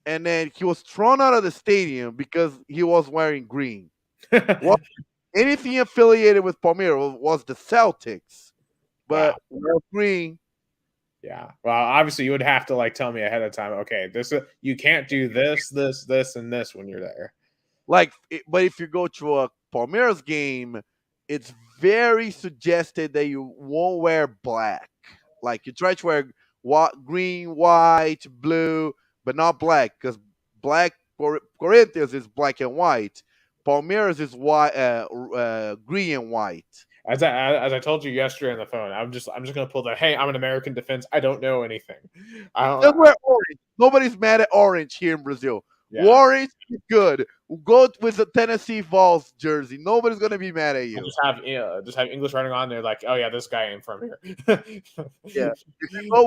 and then he was thrown out of the stadium because he was wearing green. What anything affiliated with Palmeiras was the Celtics, wow. but we're green. Yeah. Well, obviously, you would have to like tell me ahead of time. Okay, you can't do this, and this when you're there. But if you go to a Palmeiras game, it's very suggested that you won't wear black. Like you try to wear green, white, blue, but not black because black Corinthians is black and white. Palmeiras is white, green and white. As I told you yesterday on the phone, I'm just gonna pull the hey, I'm an American defense. I don't know anything. I don't. Just wear orange. Nobody's mad at orange here in Brazil. Yeah. Orange is good. Go with the Tennessee Vols jersey. Nobody's gonna be mad at I you. just have English writing on there, like, oh yeah, this guy ain't from here. Yeah. If you go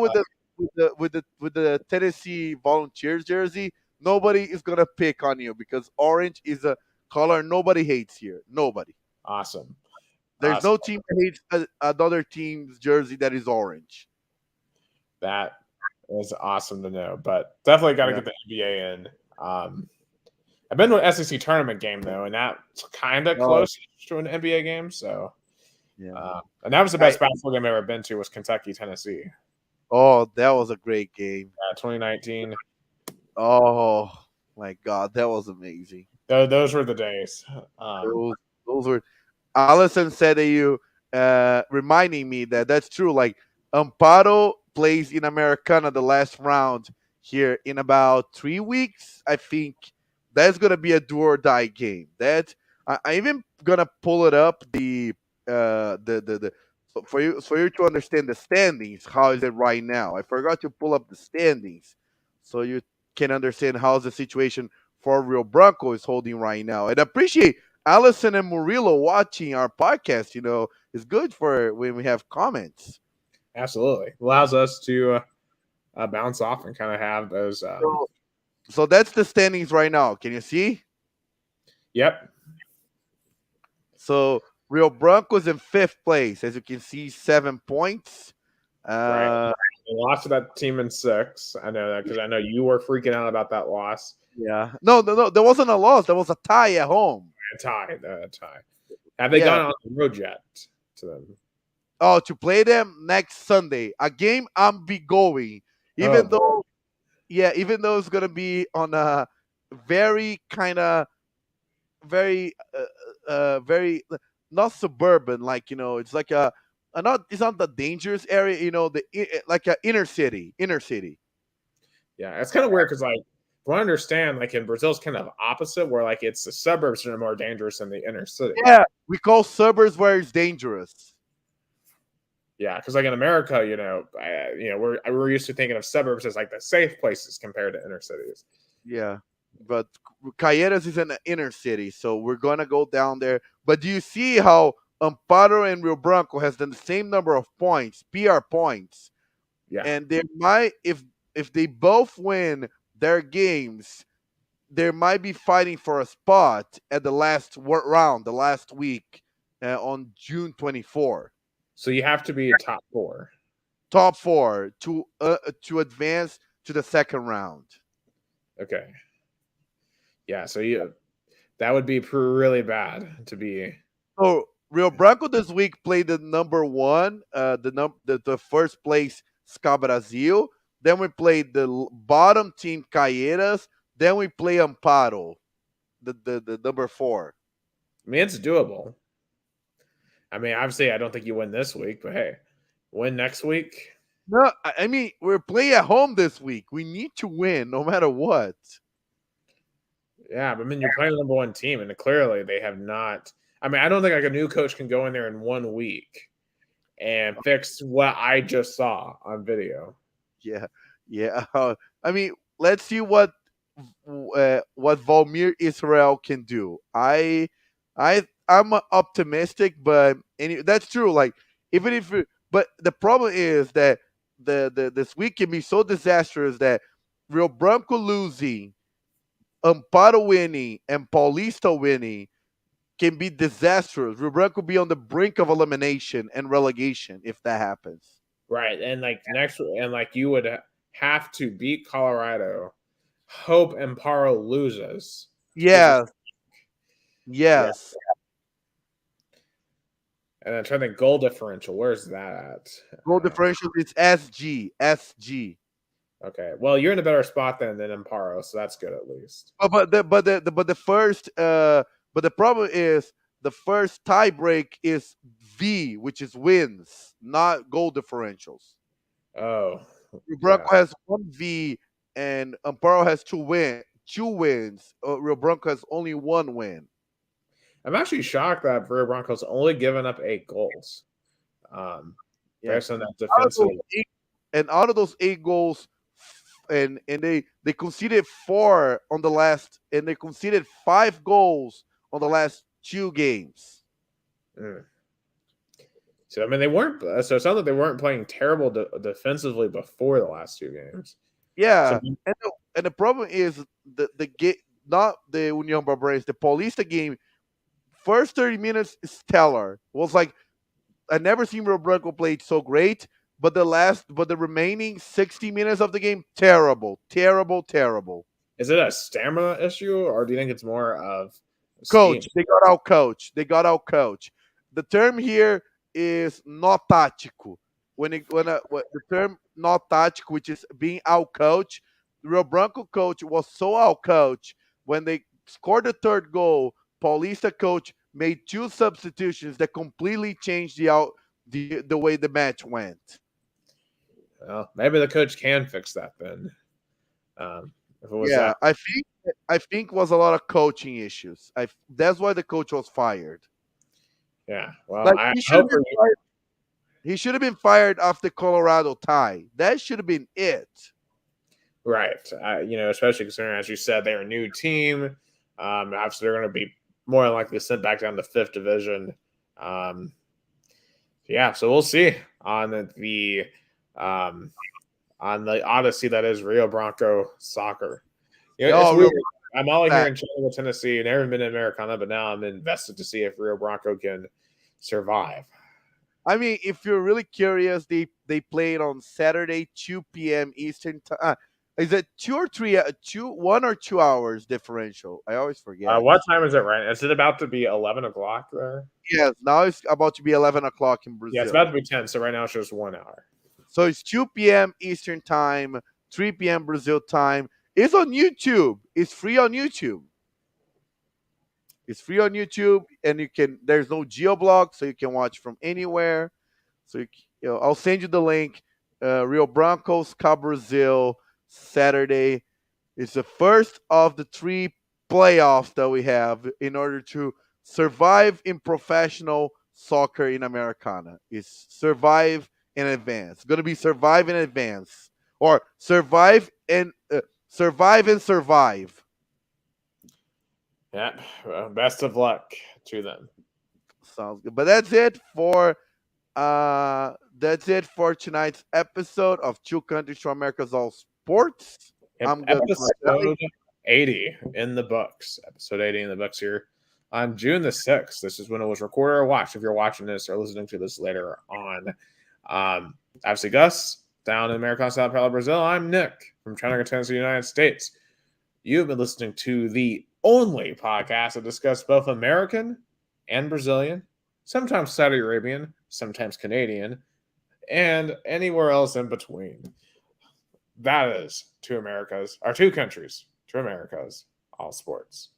with the Tennessee Volunteers jersey, nobody is gonna pick on you because orange is a color nobody hates here. Nobody. Awesome. There's Awesome. no team that hates another team's jersey that is orange. That is awesome to know. But definitely got to Yeah. get the NBA in. I've been to an SEC tournament game though, and that's kind of Oh, close to an NBA game. So, yeah. and that was the I, best basketball game I've ever been to. Was Kentucky Tennessee, oh, that was a great game. 2019. Oh my God, that was amazing. Those were the days. Those, those were Allison said to you, reminding me that that's true. Like Amparo plays in Americana the last round here in about 3 weeks. I think that's gonna be a do or die game. That I even gonna pull it up the so for you to understand the standings. How is it right now? I forgot to pull up the standings so you can understand how's the situation for Real Bronco is holding right now. And appreciate Allison and Murillo watching our podcast, is good for when we have comments. Absolutely allows us to bounce off and kind of have those. So that's the standings right now. Can you see? Yep. So Real Broncos in fifth place, as you can see, 7 points. Right. Uh, They lost to that team in 6. I know that because I know you were freaking out about that loss. yeah. No, there wasn't a loss. There was a tie at home. A tie. Have they Yeah. gone on the road yet to them? Oh, to play them next Sunday. A game I'm be going. Oh, Even though it's gonna be on a very kind of very not suburban, like it's like a not it's not the dangerous area, like a inner city. yeah. It's kind of weird because, like, from what I understand, like in Brazil, it's kind of opposite, where like it's the suburbs that are more dangerous than the inner city. Yeah, we call suburbs where it's dangerous. Yeah, because like in America, we're used to thinking of suburbs as like the safe places compared to inner cities. Yeah, but Calleras is in the inner city, so we're gonna go down there. But do you see how Amparo and Rio Branco has done the same number of points, PR points, Yeah. and they might, if they both win their games, they might be fighting for a spot at the last round, the last week, on June 24. So you have to be a top 4. Top four to advance to the second round. Okay. Yeah. So that would be really bad to be. So Rio Branco this week played the number one, the first place Ska Brasil. Then we played the bottom team Calleiras. Then we play Amparo, the number 4. I mean, it's doable. I mean, obviously, I don't think you win this week, but hey, win next week. No, I mean we're playing at home this week. We need to win no matter what. Yeah, but I mean, you're playing the number 1 team, and clearly they have not. I mean, I don't think like a new coach can go in there in 1 week and fix what I just saw on video. Yeah. I mean, let's see what Valmir Israel can do. I'm optimistic, but that's true. Like even if, but the problem is that this week can be so disastrous that Rio Branco losing, Amparo winning, and Paulista winning can be disastrous. Rio Branco be on the brink of elimination and relegation if that happens. Right, and like you would have to beat Colorado, hope Amparo loses. Yes. Yeah. And I'm trying to think goal differential. Where's that at? Goal differential is SG. Okay. Well, you're in a better spot than Amparo, so that's good at least. But the problem is the first tie break is V, which is wins, not goal differentials. Oh. Branco has 1 V and Amparo has 2 wins. Rio Branco has only 1 win. I'm actually shocked that Rio Branco's only given up 8 goals. Based on that defensive. And out of those 8 goals, and they conceded 4 on the last, and they conceded 5 goals on the last 2 games. Mm. So I mean, they weren't. So it sounds like they weren't playing terrible defensively before the last 2 games. Yeah, So and the problem is the game, not the Union Barbarense, the Paulista game. First 30 minutes stellar. Was like I never seen Rio Branco play so great, but the remaining 60 minutes of the game terrible, terrible, terrible. is it a stamina issue, or do you think it's more of scheme? Coach, they got out coach. They got out coach. The term here is not tático. When the term not tático, which is being out coach, the Rio Branco coach was so out coach when they scored the third goal. Paulista coach made 2 substitutions that completely changed the way the match went. Well, maybe the coach can fix that then. If it was Yeah, that, I think was a lot of coaching issues. That's why the coach was fired. yeah. Well, Like I he should have hope been fired. He should have been fired after Colorado tie. That should have been it. right. Especially considering, as you said, they're a new team. Obviously, they're going to be more than likely sent back down to 5th division. Um, yeah, so we'll see um, on the odyssey that is Rio Bronco soccer. It's Oh, weird. real I'm all here that. in Chattanooga, Tennessee. Never been in Americana, but now I'm invested to see if Rio Bronco can survive. I mean, if you're really curious, they played on Saturday, 2 p.m. Eastern time. Is it 2 or 3? 1 or 2 hours differential? I always forget. What time is it right now? Is it about to be 11 o'clock there? Yes, now it's about to be 11 o'clock in Yeah, it's about Brazil. to be 10. So right now it's just 1 hour. So it's 2 p.m. Eastern time, 3 p.m. Brazil time. It's on YouTube. It's free on YouTube. It's free on YouTube, and there's no geo block, so you can watch from anywhere. So I'll send you the link. Rio Broncos, Cabo Brazil, Saturday. It's the first of the 3 playoffs that we have in order to survive in professional soccer in Americana. It's survive in advance. It's going to be survive in advance, or survive and survive. Yeah. Well, best of luck to them. Sounds good. But that's it for tonight's episode of Two Countries from America's All Sports. I'm good. Episode 80 in the books. Episode 80 in the books here on June the 6th. This is when it was recorded or watched. If you're watching this or listening to this later on. Obviously, Gus, down in American Sao Paulo, Brazil. I'm Nick from Chattanooga, Tennessee, United States. You've been listening to the only podcast that discusses both American and Brazilian, sometimes Saudi Arabian, sometimes Canadian, and anywhere else in between. That is Two Countries, Two Americas, all sports.